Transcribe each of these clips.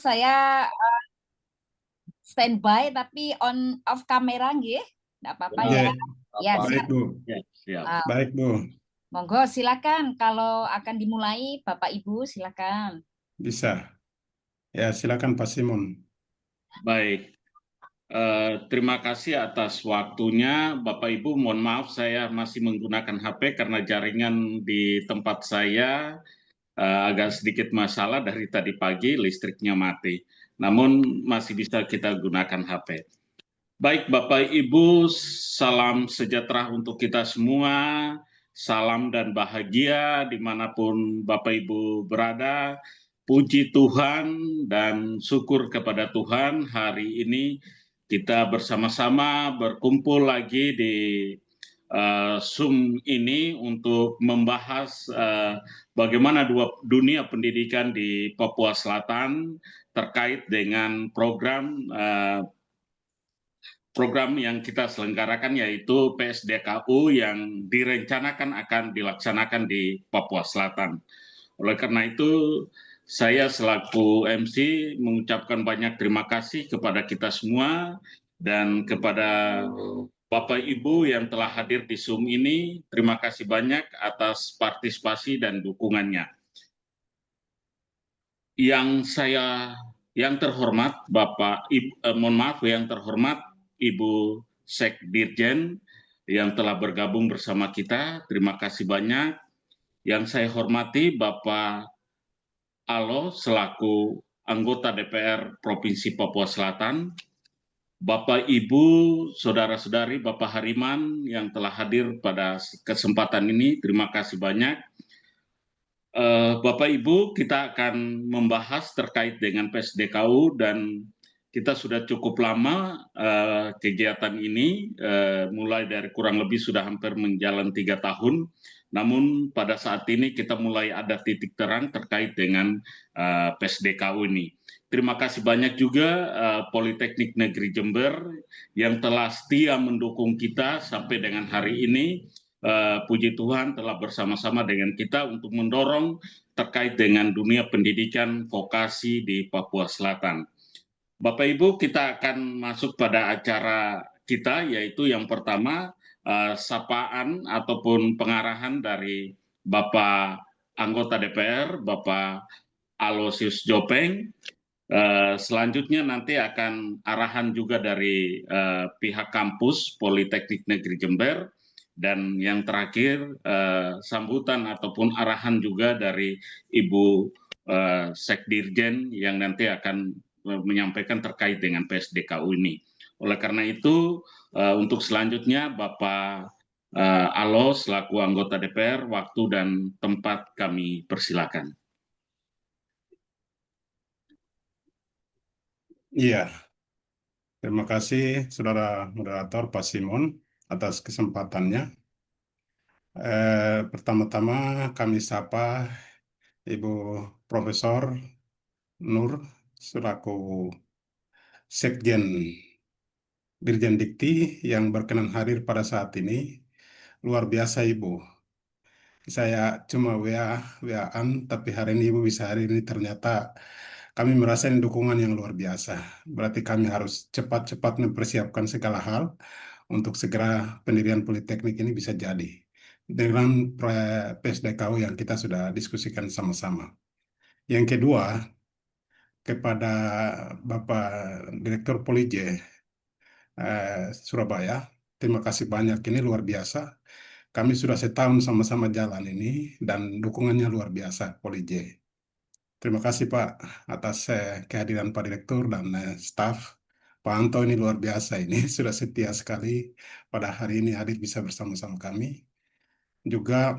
saya standby tapi on off kamera nggih. Enggak apa-apa ya. Ya, Ya, baik siap. Bu. Ya, siap. Baik Bu. Monggo silakan kalau akan dimulai Bapak Ibu silakan. Bisa. Ya, silakan Pak Simon. Baik. Terima kasih atas waktunya, Bapak Ibu. Mohon maaf saya masih menggunakan HP karena jaringan di tempat saya agak sedikit masalah dari tadi pagi, listriknya mati. Namun masih bisa kita gunakan HP. Baik, Bapak Ibu, salam sejahtera untuk kita semua. Salam dan bahagia dimanapun Bapak Ibu berada. Puji Tuhan dan syukur kepada Tuhan hari ini kita bersama-sama berkumpul lagi di Zoom ini untuk membahas bagaimana dunia pendidikan di Papua Selatan terkait dengan program yang kita selenggarakan yaitu PSDKU yang direncanakan akan dilaksanakan di Papua Selatan. Oleh karena itu, saya selaku MC mengucapkan banyak terima kasih kepada kita semua dan kepada Bapak Ibu yang telah hadir di Zoom ini. Terima kasih banyak atas partisipasi dan dukungannya. Yang terhormat yang terhormat Ibu Sekdirjen yang telah bergabung bersama kita, terima kasih banyak. Yang saya hormati Bapak Alo selaku anggota DPR Provinsi Papua Selatan, Bapak Ibu, saudara-saudari, Bapak Hariman yang telah hadir pada kesempatan ini, terima kasih banyak. Bapak Ibu, kita akan membahas terkait dengan PSDKU dan kita sudah cukup lama kegiatan ini, mulai dari kurang lebih sudah hampir menjalan 3 tahun. Namun pada saat ini kita mulai ada titik terang terkait dengan PSDKU ini. Terima kasih banyak juga Politeknik Negeri Jember yang telah setia mendukung kita sampai dengan hari ini. Puji Tuhan telah bersama-sama dengan kita untuk mendorong terkait dengan dunia pendidikan vokasi di Papua Selatan. Bapak Ibu, kita akan masuk pada acara kita, yaitu yang pertama sapaan ataupun pengarahan dari Bapak anggota DPR, Bapak Aloysius Jopeng. Selanjutnya nanti akan arahan juga dari pihak kampus Politeknik Negeri Jember. Dan yang terakhir sambutan ataupun arahan juga dari Ibu Sekdirjen yang nanti akan menyampaikan terkait dengan PSDKU ini. Oleh karena itu untuk selanjutnya Bapak Alo selaku anggota DPR, waktu dan tempat kami persilakan. Iya, terima kasih Saudara Moderator Pak Simon atas kesempatannya. Pertama-tama kami sapa Ibu Profesor Nur selaku Sekjen Dirjen Dikti yang berkenan hadir pada saat ini. Luar biasa Ibu. Saya cuma WA-an, tapi hari ini Ibu bisa hari ini ternyata kami merasakan dukungan yang luar biasa. Berarti kami harus cepat-cepat mempersiapkan segala hal untuk segera pendirian Politeknik ini bisa jadi. Dengan PSDKU yang kita sudah diskusikan sama-sama. Yang kedua, kepada Bapak Direktur Polije Surabaya, terima kasih banyak. Ini luar biasa. Kami sudah setahun sama-sama jalan ini dan dukungannya luar biasa, Polije. Terima kasih Pak atas kehadiran Pak Direktur dan staf. Pak Anto ini luar biasa ini, sudah setia sekali pada hari ini hadir bisa bersama-sama kami. Juga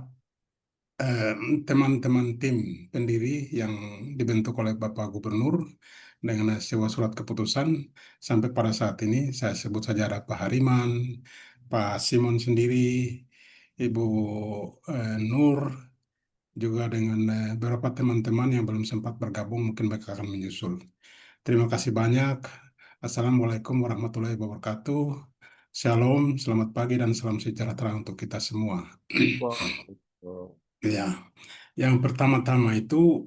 teman-teman tim pendiri yang dibentuk oleh Bapak Gubernur dengan sebuah surat keputusan sampai pada saat ini saya sebut saja ada Pak Hariman, Pak Simon sendiri, Ibu Nur, juga dengan beberapa teman-teman yang belum sempat bergabung mungkin mereka akan menyusul. Terima kasih banyak. Assalamualaikum warahmatullahi wabarakatuh. Shalom, selamat pagi dan salam sejahtera untuk kita semua. Ya, yang pertama-tama itu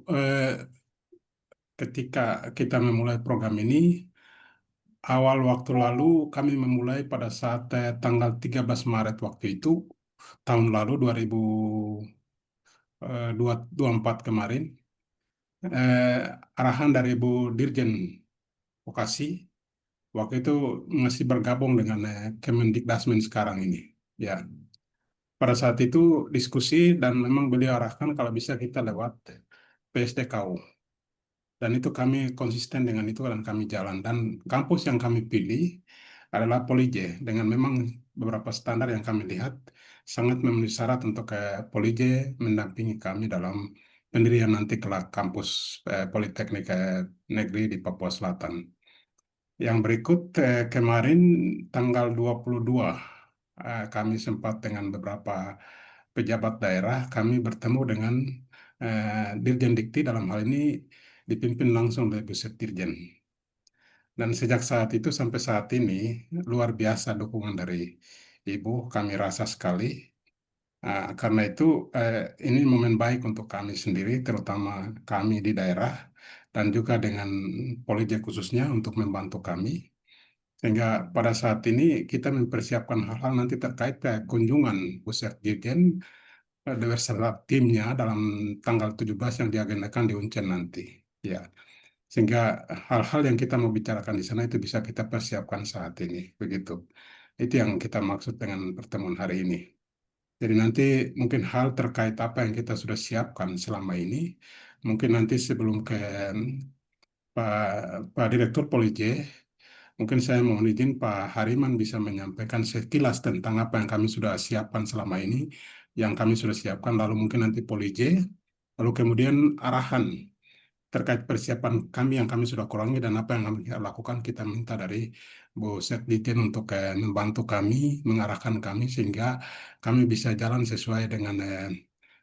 ketika kita memulai program ini, awal waktu lalu kami memulai pada saat tanggal 13 Maret waktu itu, tahun lalu 2024 kemarin, arahan dari Bu Dirjen Vokasi waktu itu masih bergabung dengan Kemendikdasmen sekarang ini. Ya, pada saat itu diskusi dan memang beliau arahkan kalau bisa kita lewat PSDKU. Dan itu kami konsisten dengan itu dan kami jalan. Dan kampus yang kami pilih adalah Polije dengan memang beberapa standar yang kami lihat sangat memenuhi syarat untuk Polije mendampingi kami dalam pendirian nanti kelak kampus Politeknik Negeri di Papua Selatan. Yang berikut kemarin tanggal 22 kami sempat dengan beberapa pejabat daerah kami bertemu dengan Dirjen Dikti dalam hal ini dipimpin langsung oleh Bu Sekdirjen. Dan sejak saat itu sampai saat ini luar biasa dukungan dari Ibu, kami rasa sekali. Karena itu ini momen baik untuk kami sendiri, terutama kami di daerah dan juga dengan Polija khususnya untuk membantu kami. Sehingga pada saat ini kita mempersiapkan hal-hal nanti terkait kunjungan pusat Dirjen beserta timnya dalam tanggal 17 yang diagendakan di Uncen nanti. Ya, sehingga hal-hal yang kita mau bicarakan di sana itu bisa kita persiapkan saat ini. Begitu. Itu yang kita maksud dengan pertemuan hari ini. Jadi nanti mungkin hal terkait apa yang kita sudah siapkan selama ini, mungkin nanti sebelum ke Pak Direktur Polije, mungkin saya mohon izin Pak Hariman bisa menyampaikan sekilas tentang apa yang kami sudah siapkan selama ini, yang kami sudah siapkan, lalu mungkin nanti Polije, lalu kemudian arahan terkait persiapan kami yang kami sudah kurangi dan apa yang kami lakukan kita minta dari Bu Sekditin untuk membantu kami, mengarahkan kami sehingga kami bisa jalan sesuai dengan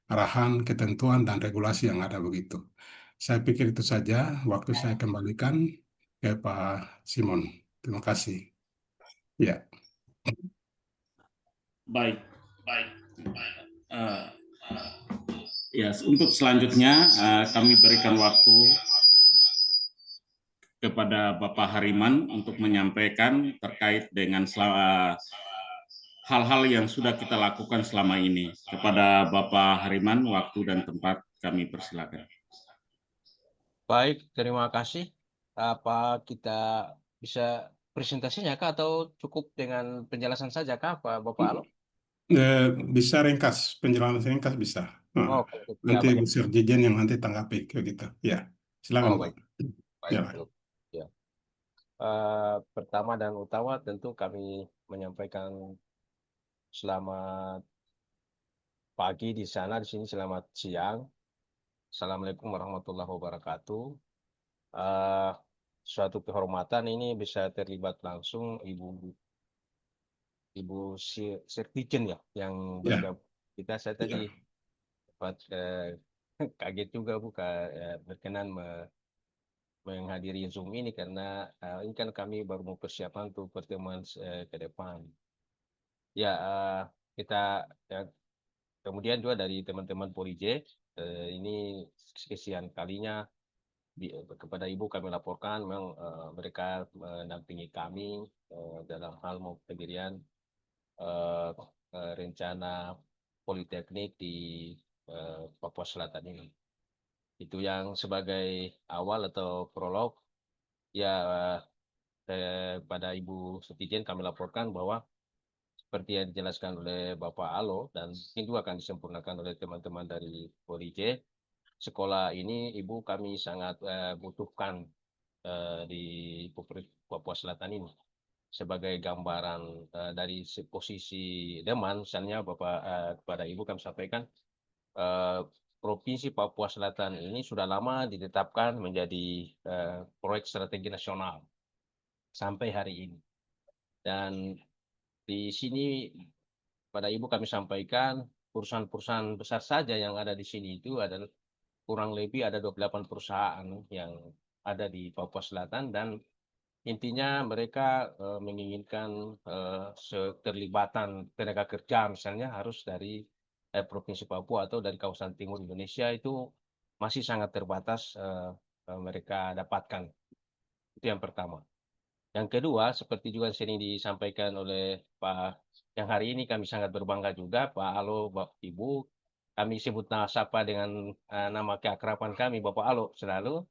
arahan, ketentuan, dan regulasi yang ada begitu. Saya pikir itu saja. Waktu saya kembalikan ke Pak Simon. Terima kasih. Ya, Baik. Eh, ya, untuk selanjutnya kami berikan waktu kepada Bapak Hariman untuk menyampaikan terkait dengan hal-hal yang sudah kita lakukan selama ini. Kepada Bapak Hariman, waktu dan tempat kami persilakan. Baik, terima kasih. Apa kita bisa presentasinya kah atau cukup dengan penjelasan saja kah, Bapak Alo? bisa ringkas, penjelasan ringkas bisa. Oh, ya Nanti baik. Bu Dirjen yang nanti tanggapi ke kita. Ya, silakan Oh, Pak. baik. Ya. Baik. Ya. Pertama dan utama tentu kami menyampaikan selamat pagi di sana, di sini selamat siang. Assalamualaikum warahmatullahi wabarakatuh. Suatu kehormatan ini bisa terlibat langsung Ibu Sekdijen ya yang Ya. bergabung kita. Saya tadi sempat kaget juga berkenan menghadiri Zoom ini karena ini kan kami baru mau persiapan untuk pertemuan ke depan. Ya, kita ya, kemudian juga dari teman-teman Polije ini sekian kalinya kepada Ibu kami laporkan memang mereka mendampingi kami dalam hal mau pendirian rencana Politeknik di Papua Selatan ini. Itu yang sebagai awal atau prolog. Ya, pada Ibu Sekdijen kami laporkan bahwa seperti yang dijelaskan oleh Bapak Alo dan mungkin juga akan disempurnakan oleh teman-teman dari Polije, sekolah ini Ibu kami sangat butuhkan di Papua Selatan ini. Sebagai gambaran dari posisi Deman, misalnya Bapak kepada Ibu kami sampaikan, Provinsi Papua Selatan ini sudah lama ditetapkan menjadi proyek strategi nasional sampai hari ini. Dan di sini pada Ibu kami sampaikan perusahaan-perusahaan besar saja yang ada di sini itu adalah kurang lebih ada 28 perusahaan yang ada di Papua Selatan dan intinya mereka menginginkan keterlibatan tenaga kerja misalnya harus dari Provinsi Papua atau dari kawasan timur Indonesia itu masih sangat terbatas mereka dapatkan. Itu yang pertama. Yang kedua, seperti juga sering disampaikan oleh Pak, yang hari ini kami sangat berbangga juga, Pak Alo, Bapak Ibu, kami sebut sapa dengan nama keakraban kami, Bapak Alo selalu,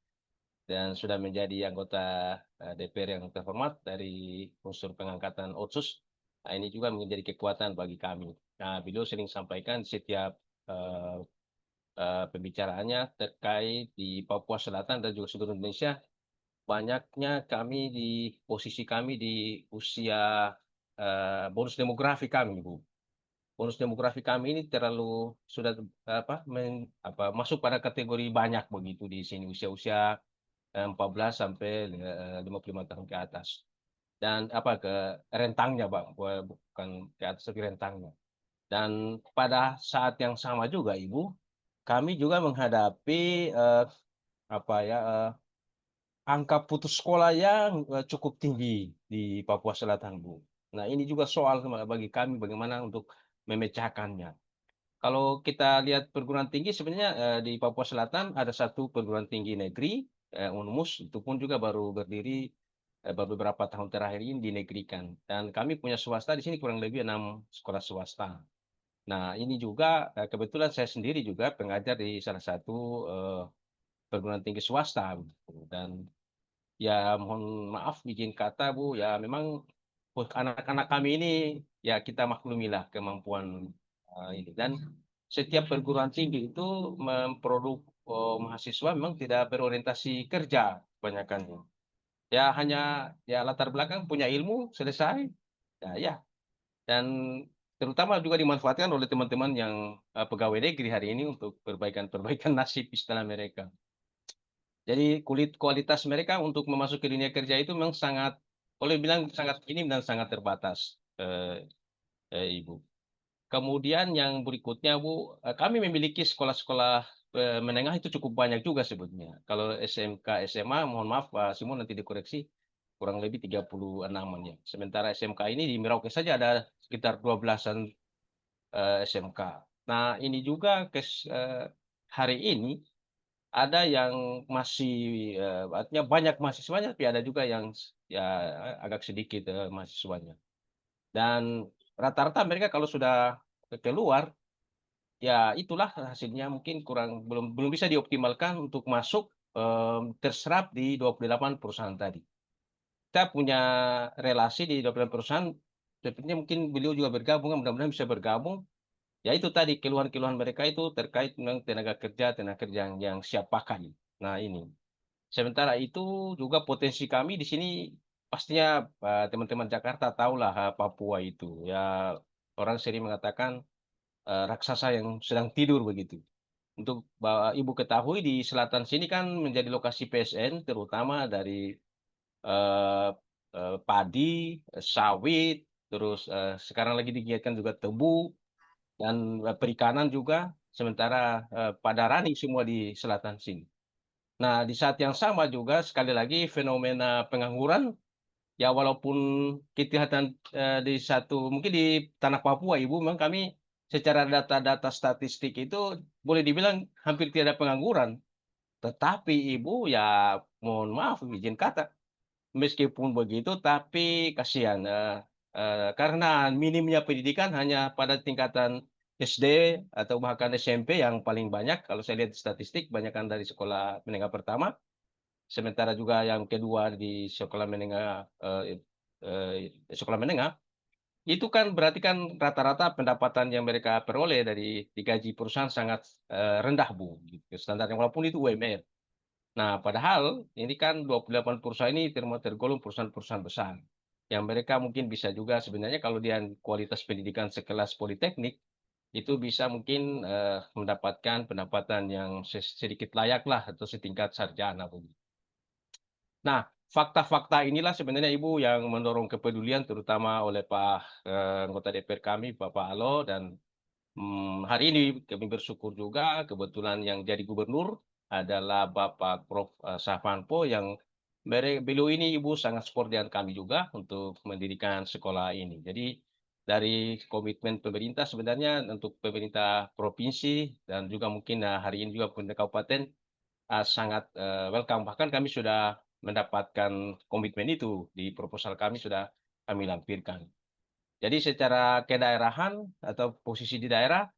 dan sudah menjadi anggota DPR yang terhormat dari unsur pengangkatan Otsus. Nah, ini juga menjadi kekuatan bagi kami. Nah, beliau sering sampaikan setiap uh, pembicaraannya terkait di Papua Selatan dan juga seluruh Indonesia, banyaknya kami di posisi kami di usia bonus demografi kami, Bu. Bonus demografi kami ini terlalu sudah masuk pada kategori banyak begitu di sini usia-usia 14 sampai 55 tahun ke atas. Dan ke rentangnya, Pak, bukan ke atas tapi rentangnya. Dan pada saat yang sama juga, Ibu, kami juga menghadapi angka putus sekolah yang cukup tinggi di Papua Selatan, Bu. Nah, ini juga soal bagi kami bagaimana untuk memecahkannya. Kalau kita lihat perguruan tinggi, sebenarnya di Papua Selatan ada satu perguruan tinggi negeri, UNMUS, itu pun juga baru berdiri baru beberapa tahun terakhir ini dinegrikan. Dan kami punya swasta di sini kurang lebih 6 sekolah swasta. Nah, ini juga kebetulan saya sendiri juga pengajar di salah satu perguruan tinggi swasta. Dan ya mohon maaf izin kata, Bu, ya memang anak-anak kami ini ya kita maklumilah kemampuan ini. Dan setiap perguruan tinggi itu memproduk mahasiswa memang tidak berorientasi kerja kebanyakan. Ya hanya ya latar belakang punya ilmu selesai. Ya. Dan terutama juga dimanfaatkan oleh teman-teman yang pegawai negeri hari ini untuk perbaikan-perbaikan nasib istilah mereka. Jadi kualitas mereka untuk memasuki dunia kerja itu memang sangat, boleh bilang sangat minim dan sangat terbatas, Ibu. Kemudian yang berikutnya, Bu, kami memiliki sekolah-sekolah menengah itu cukup banyak juga sebetulnya. Kalau SMK, SMA, mohon maaf Pak Simon nanti dikoreksi, kurang lebih 36-an ya. Sementara SMK ini di Merauke saja ada sekitar 12-an SMK. Nah, ini juga hari ini ada yang masih artinya banyak mahasiswanya, tapi ada juga yang ya agak sedikit mahasiswanya. Dan rata-rata mereka kalau sudah keluar, ya itulah hasilnya mungkin belum bisa dioptimalkan untuk masuk terserap di 28 perusahaan tadi. Kita punya relasi di 28 perusahaan, sepertinya mungkin beliau juga bergabung, mudah-mudahan bisa bergabung. Ya itu tadi keluhan-keluhan mereka itu terkait dengan tenaga kerja yang siap pakai. Nah ini. Sementara itu juga potensi kami di sini pastinya teman-teman Jakarta tahulah Papua itu. Ya orang sering mengatakan raksasa yang sedang tidur begitu. Untuk Ibu ketahui di selatan sini kan menjadi lokasi PSN terutama dari eh, padi, sawit, terus sekarang lagi digiatkan juga tebu dan perikanan juga. Sementara pada rani semua di selatan sini. Nah, di saat yang sama juga sekali lagi fenomena pengangguran ya walaupun kelihatan mungkin di tanah Papua Ibu memang kami secara data-data statistik itu boleh dibilang hampir tidak ada pengangguran. Tetapi Ibu ya mohon maaf izin kata meskipun begitu tapi kasihan karena minimnya pendidikan hanya pada tingkatan SD atau bahkan SMP yang paling banyak kalau saya lihat statistik banyakkan dari sekolah menengah pertama. Sementara juga yang kedua di sekolah menengah itu kan berarti kan rata-rata pendapatan yang mereka peroleh dari digaji perusahaan sangat rendah, Bu, gitu. Standarnya walaupun itu UMR. Nah, padahal ini kan 28 perusahaan ini tergolong perusahaan-perusahaan besar. Yang mereka mungkin bisa juga sebenarnya kalau dia kualitas pendidikan sekelas politeknik itu bisa mungkin mendapatkan pendapatan yang sedikit layak lah atau setingkat sarjana, Bu. Nah, fakta-fakta inilah sebenarnya Ibu yang mendorong kepedulian terutama oleh Pak anggota DPR kami, Bapak Alo, dan hari ini kami bersyukur juga kebetulan yang jadi gubernur adalah Bapak Prof. Safanpo yang beliau ini Ibu sangat support dengan kami juga untuk mendirikan sekolah ini. Jadi dari komitmen pemerintah sebenarnya untuk pemerintah provinsi dan juga mungkin hari ini juga pemerintah kabupaten sangat welcome. Bahkan kami sudah mendapatkan komitmen itu di proposal kami sudah kami lampirkan. Jadi secara kedaerahan atau posisi di daerah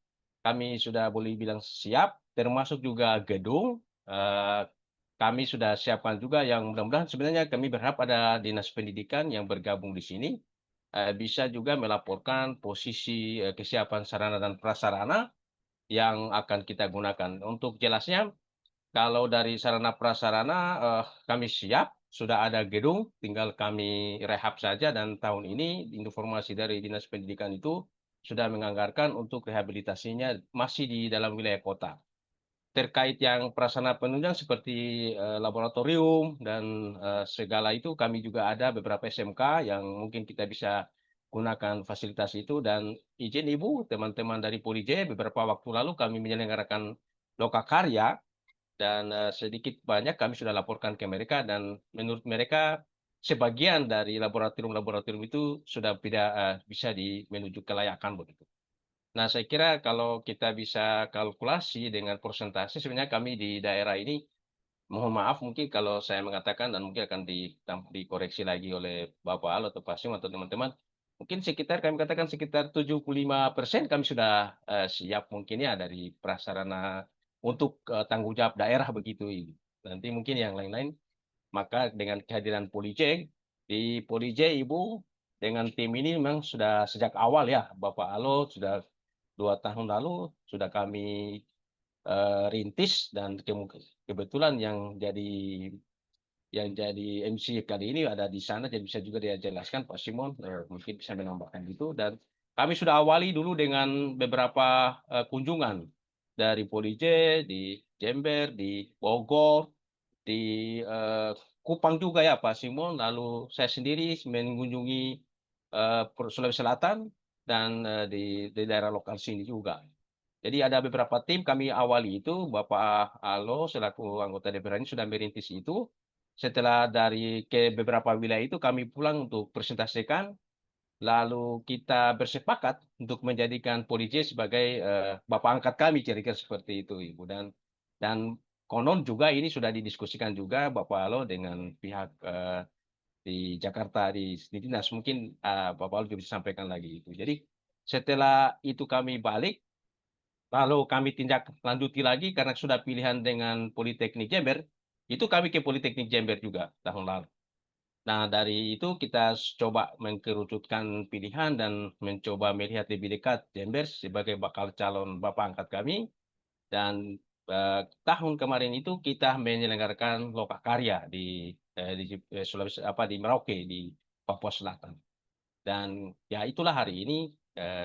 kami sudah boleh bilang siap, termasuk juga gedung. Kami sudah siapkan juga yang mudah-mudahan sebenarnya kami berharap ada dinas pendidikan yang bergabung di sini bisa juga melaporkan posisi kesiapan sarana dan prasarana yang akan kita gunakan. Untuk jelasnya, kalau dari sarana prasarana kami siap, sudah ada gedung, tinggal kami rehab saja dan tahun ini informasi dari Dinas Pendidikan itu sudah menganggarkan untuk rehabilitasinya masih di dalam wilayah kota. Terkait yang prasarana penunjang seperti laboratorium dan segala itu kami juga ada beberapa SMK yang mungkin kita bisa gunakan fasilitas itu dan izin Ibu, teman-teman dari Polije beberapa waktu lalu kami menyelenggarakan lokakarya dan sedikit banyak kami sudah laporkan ke mereka dan menurut mereka sebagian dari laboratorium-laboratorium itu sudah tidak bisa menuju kelayakan begitu. Nah, saya kira kalau kita bisa kalkulasi dengan persentase, sebenarnya kami di daerah ini, mohon maaf mungkin kalau saya mengatakan dan mungkin akan dikoreksi lagi oleh Bapak Al atau Pak Sim atau teman-teman, mungkin sekitar kami katakan sekitar 75% kami sudah siap mungkin ya dari prasarana untuk tanggung jawab daerah begitu. Nanti mungkin yang lain-lain, maka dengan kehadiran Polije, di Polije Ibu dengan tim ini memang sudah sejak awal ya, Bapak Alo sudah 2 tahun lalu sudah kami rintis dan kebetulan yang jadi MC kali ini ada di sana jadi bisa juga dia jelaskan Pak Simon mungkin bisa menambahkan itu dan kami sudah awali dulu dengan beberapa kunjungan dari Polije di Jember, di Bogor, di Kupang juga ya Pak Simon, lalu saya sendiri mengunjungi Sulawesi Selatan dan di daerah lokal sini juga. Jadi ada beberapa tim kami awali itu, Bapak Alo selaku anggota DPR ini sudah merintis itu. Setelah dari ke beberapa wilayah itu kami pulang untuk presentasikan, lalu kita bersepakat untuk menjadikan Polije sebagai Bapak angkat kami, kira-kira seperti itu Ibu. Dan konon juga ini sudah didiskusikan juga Bapak Alo dengan pihak di Jakarta di dinas mungkin Bapak Alo juga bisa sampaikan lagi itu. Jadi setelah itu kami balik lalu kami tindak lanjuti lagi karena sudah pilihan dengan Politeknik Jember, itu kami ke Politeknik Jember juga tahun lalu. Nah, dari itu kita coba mengkerucutkan pilihan dan mencoba melihat lebih dekat Jember sebagai bakal calon Bapak angkat kami. Dan tahun kemarin itu kita menyelenggarakan lokakarya di Sulawesi di Merauke di Papua Selatan. Dan ya itulah hari ini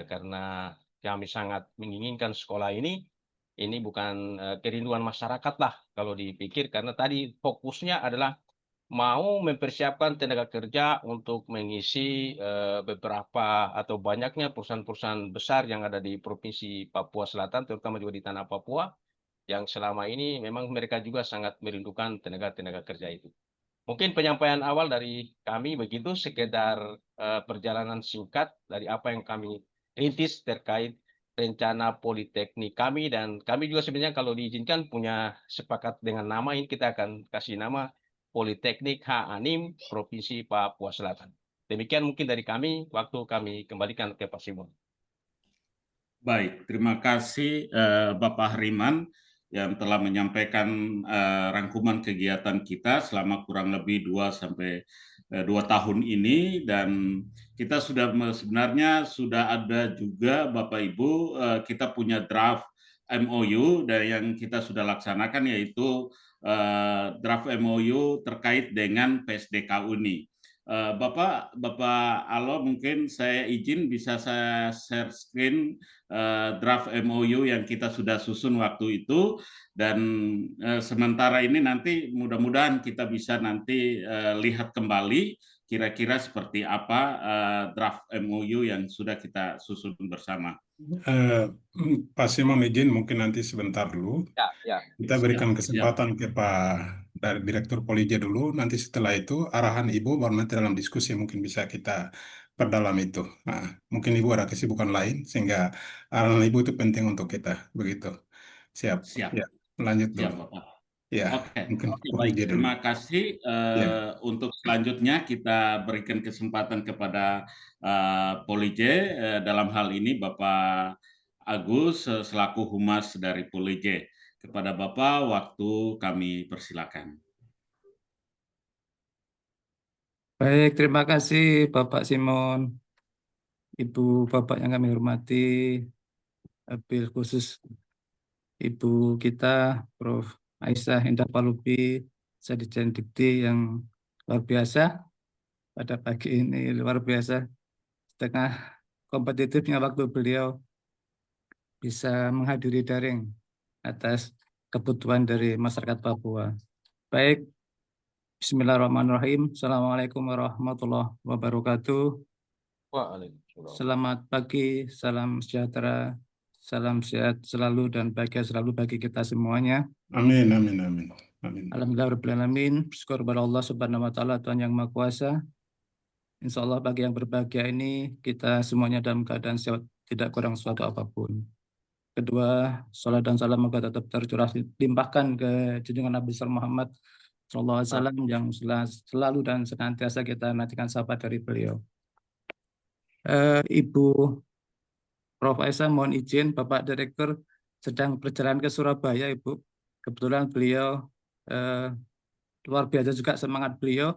karena kami sangat menginginkan sekolah ini bukan kerinduan masyarakat lah kalau dipikir karena tadi fokusnya adalah mau mempersiapkan tenaga kerja untuk mengisi beberapa atau banyaknya perusahaan-perusahaan besar yang ada di Provinsi Papua Selatan, terutama juga di tanah Papua, yang selama ini memang mereka juga sangat merindukan tenaga-tenaga kerja itu. Mungkin penyampaian awal dari kami begitu, sekedar perjalanan singkat dari apa yang kami rintis terkait rencana Politeknik kami dan kami juga sebenarnya kalau diizinkan punya sepakat dengan nama ini kita akan kasih nama Politeknik H-Anim Provinsi Papua Selatan. Demikian mungkin dari kami, waktu kami kembalikan ke Pak Simon. Baik, terima kasih Bapak Hariman yang telah menyampaikan rangkuman kegiatan kita selama kurang lebih 2 tahun ini dan kita sebenarnya sudah ada juga Bapak Ibu kita punya draft MOU dari yang kita sudah laksanakan yaitu draft MOU terkait dengan PSDKU ini. Bapak Alo mungkin saya izin bisa saya share screen draft MOU yang kita sudah susun waktu itu dan sementara ini nanti mudah-mudahan kita bisa nanti lihat kembali kira-kira seperti apa draft MOU yang sudah kita susun bersama. Pak Simon izin mungkin nanti sebentar dulu. Ya. Kita berikan kesempatan ke Pak dari Direktur Polije dulu. Nanti setelah itu arahan Ibu baru nanti dalam diskusi mungkin bisa kita perdalam itu. Nah, mungkin Ibu ada kesibukan lain sehingga arahan Ibu itu penting untuk kita. Begitu. Siap. Siap. Ya, lanjut dulu. Siap, Bapak. Ya, Oke, mungkin oke, Bu baik. Ije dulu. Terima kasih. Ya. Untuk selanjutnya kita berikan kesempatan kepada Polije, dalam hal ini Bapak Agus selaku Humas dari Polije. Kepada Bapak, waktu kami persilakan. Baik, terima kasih Bapak Simon, Ibu Bapak yang kami hormati, Bil khusus Ibu kita, Prof. Aisyah Indah Palubi, Sadijan Dikti yang luar biasa pada pagi ini, luar biasa. Setengah kompetitifnya waktu beliau bisa menghadiri daring atas kebutuhan dari masyarakat Papua. Baik, Bismillahirrahmanirrahim. Assalamualaikum warahmatullahi wabarakatuh. Waalaikumsalam. Selamat pagi, salam sejahtera, salam sehat selalu dan bahagia selalu bagi kita semuanya. Amin, amin, amin. Amin. Alhamdulillahirrahmanirrahim. Syukur kepada Allah Subhanahu wa Ta'ala, Tuhan yang Maha Kuasa. Insya Allah bagi yang berbahagia ini, kita semuanya dalam keadaan sehat, tidak kurang suatu apapun. Kedua, salat dan salam moga tetap tercurah limpahkan ke junjungan Nabi Muhammad SAW yang selalu dan senantiasa kita nantikan sahabat dari beliau. Ibu Prof. Aisyah, mohon izin Bapak Direktur sedang berjalan ke Surabaya, Ibu. Kebetulan beliau luar biasa juga semangat beliau.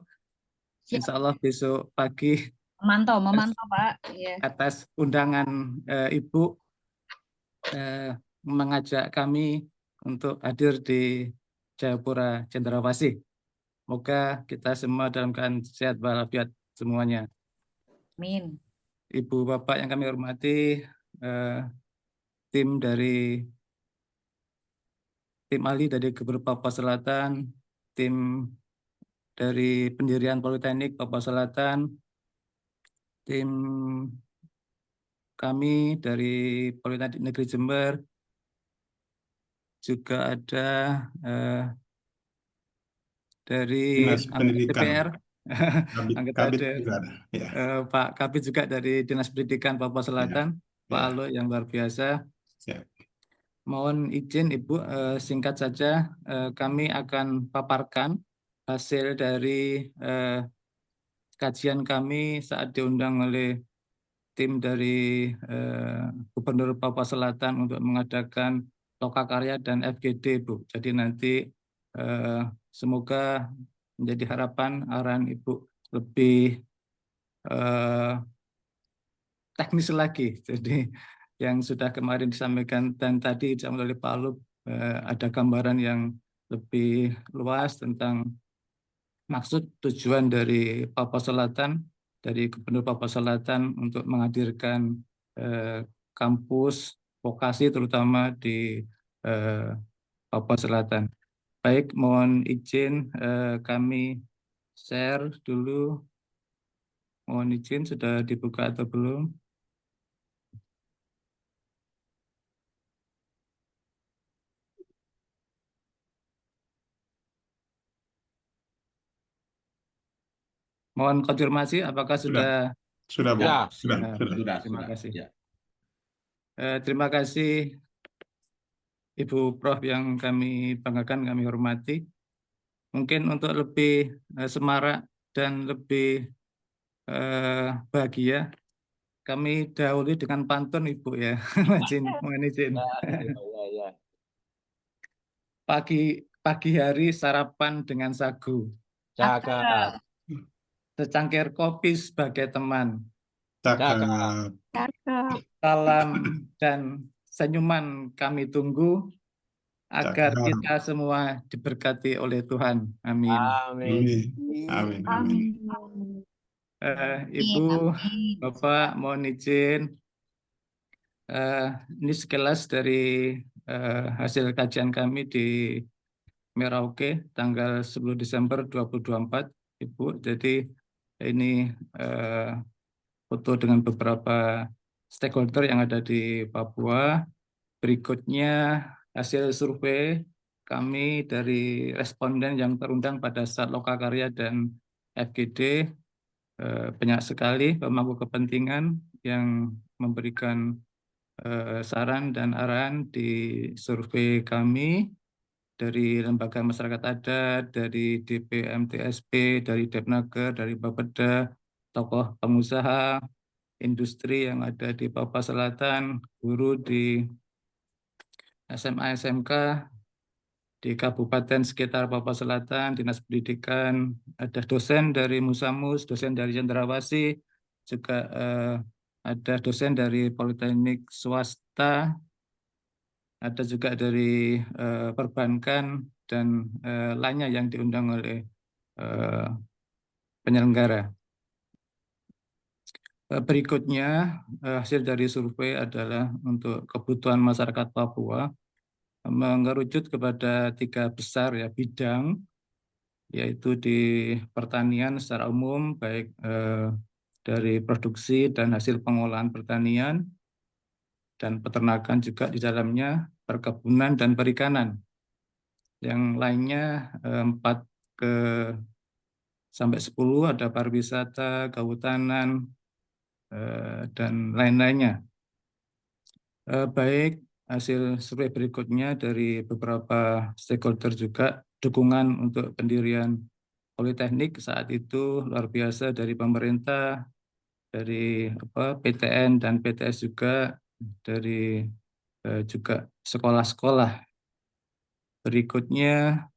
Insya Allah besok pagi Memantau Pak. Ya. atas undangan Ibu mengajak kami untuk hadir di Jayapura Cendrawasih. Semoga kita semua dalam keadaan sehat walafiat semuanya. Amin. Ibu Bapak yang kami hormati, tim ahli dari Gubernur Papua Selatan, tim dari pendirian Politeknik Papua Selatan, tim kami dari Politeknik Negeri Jember, juga ada dari Dinas Pendidikan. DPR, Kabit juga ada. Ya. Pak Kabit juga dari Dinas Pendidikan Papua Selatan, Pak Ya. Alo yang luar biasa. Siap. Mohon izin Ibu, singkat saja kami akan paparkan hasil dari kajian kami saat diundang oleh tim dari Gubernur Papua Selatan untuk mengadakan Lokakarya dan FGD, Bu. Jadi nanti semoga menjadi harapan arahan Ibu lebih teknis lagi. Jadi yang sudah kemarin disampaikan dan tadi disampaikan oleh Pak Lup, ada gambaran yang lebih luas tentang maksud tujuan dari Papua Selatan, dari Gubernur Papua Selatan untuk menghadirkan kampus vokasi terutama di Papua Selatan. Baik, mohon izin kami share dulu. Mohon izin sudah dibuka atau belum? Mohon konfirmasi apakah sudah? Sudah, Bu. Ya, Sudah. Terima kasih. Ya. Terima kasih Ibu Prof yang kami banggakan, kami hormati. Mungkin untuk lebih semarak dan lebih bahagia, kami dahului dengan pantun Ibu ya. Mohon izin. ya. Pagi hari sarapan dengan sagu. Cakap. Secangkir kopi sebagai teman. Cakap. Salam dan senyuman kami tunggu agar Cakap. kita semua diberkati oleh Tuhan. Amin. Amin. Ibu, Bapak, mohon izin. Ini sekilas dari hasil kajian kami di Merauke tanggal 10 Desember 2024, Ibu. Jadi ini foto dengan beberapa stakeholder yang ada di Papua. Berikutnya hasil survei kami dari responden yang terundang pada saat Lokakarya dan FGD. Banyak sekali pemangku kepentingan yang memberikan saran dan arahan di survei kami. dari lembaga masyarakat adat, dari DPMTSP, dari Depnaker, dari Bapeda, tokoh pengusaha, industri yang ada di Papua Selatan, guru di SMA SMK di kabupaten sekitar Papua Selatan, Dinas Pendidikan, ada dosen dari Musamus, dosen dari Cendrawasih, juga ada dosen dari Politeknik swasta, ada juga dari perbankan dan lainnya yang diundang oleh penyelenggara. Berikutnya hasil dari survei adalah untuk kebutuhan masyarakat Papua mengerucut kepada 3 besar ya bidang, yaitu di pertanian secara umum, baik dari produksi dan hasil pengolahan pertanian, dan peternakan juga di dalamnya, perkebunan dan perikanan. Yang lainnya 4 sampai 10 ada pariwisata, kehutanan, dan lain-lainnya. Baik hasil survei berikutnya dari beberapa stakeholder juga, dukungan untuk pendirian Politeknik saat itu luar biasa dari pemerintah, dari PTN dan PTS juga, dari juga sekolah-sekolah. Berikutnya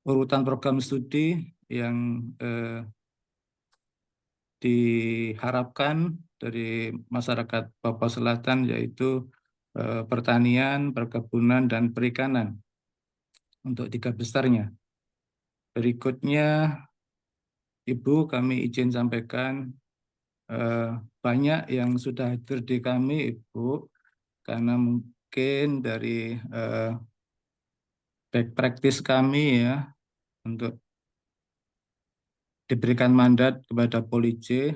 urutan program studi yang diharapkan dari masyarakat Papua Selatan, yaitu pertanian, perkebunan, dan perikanan untuk 3 besarnya. Berikutnya, Ibu, kami izin sampaikan banyak yang sudah hadir di kami, Ibu, karena mungkin dari back practice kami ya, untuk diberikan mandat kepada Polij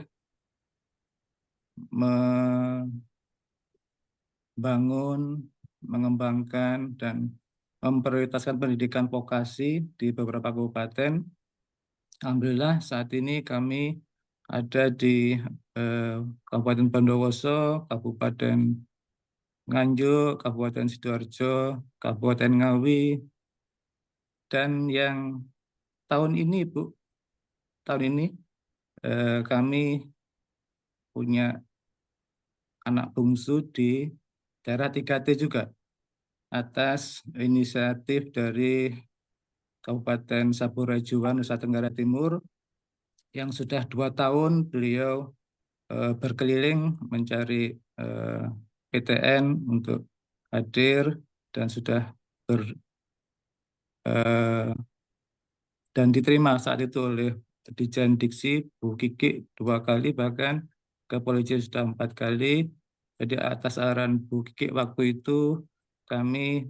membangun, mengembangkan, dan memprioritaskan pendidikan vokasi di beberapa kabupaten. Alhamdulillah saat ini kami ada di Kabupaten Bondowoso, Kabupaten Nganjuk, Kabupaten Sidoarjo, Kabupaten Ngawi, dan yang tahun ini, Bu, tahun ini kami punya anak bungsu di daerah 3T juga, atas inisiatif dari Kabupaten Saburai-Jua, Nusa Tenggara Timur, yang sudah 2 tahun beliau berkeliling mencari PTN untuk hadir, dan sudah dan diterima saat itu oleh Dirjen Diksi Bu Kiki 2 kali, bahkan ke Polisi sudah 4 kali. Jadi atas arahan Bu Kiki waktu itu kami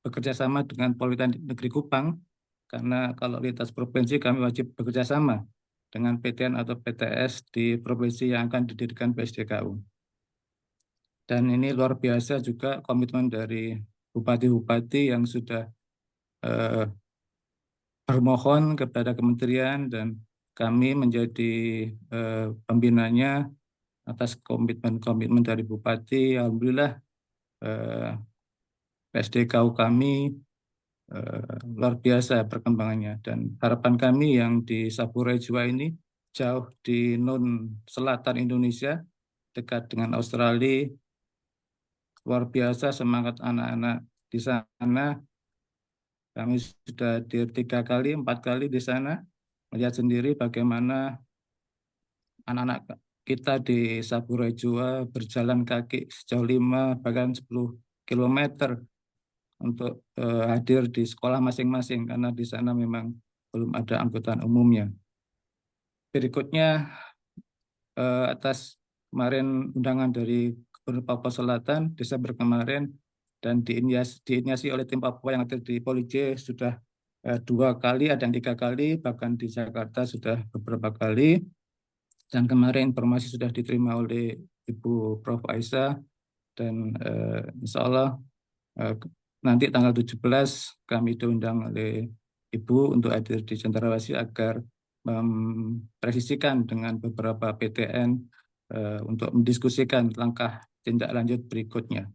bekerja sama dengan Politeknik Negeri Kupang, karena kalau lintas provinsi kami wajib bekerja sama dengan PTN atau PTS di provinsi yang akan didirikan PSDKU. Dan ini luar biasa juga komitmen dari bupati-bupati yang sudah bermohon kepada kementerian, dan kami menjadi pembinanya atas komitmen-komitmen dari bupati. Alhamdulillah PSDKU kami luar biasa perkembangannya, dan harapan kami yang di Saburai-Jua ini, jauh di selatan Indonesia, dekat dengan Australia, luar biasa semangat anak-anak di sana. Kami sudah 3 kali, 4 kali di sana, melihat sendiri bagaimana anak-anak kita di Saburai-Jua berjalan kaki sejauh 5 bahkan 10 km untuk hadir di sekolah masing-masing, karena di sana memang belum ada angkutan umumnya. Berikutnya atas kemarin undangan dari Gubernur Papua Selatan Desember kemarin, dan diinisiasi oleh tim Papua yang ada di Polij sudah 2 kali, ada yang 3 kali, bahkan di Jakarta sudah beberapa kali. Dan kemarin informasi sudah diterima oleh Ibu Prof. Aisyah, dan insya Allah nanti tanggal 17 kami diundang oleh Ibu untuk hadir di Cendrawasih agar mempresisikan dengan beberapa PTN untuk mendiskusikan langkah tindak lanjut berikutnya.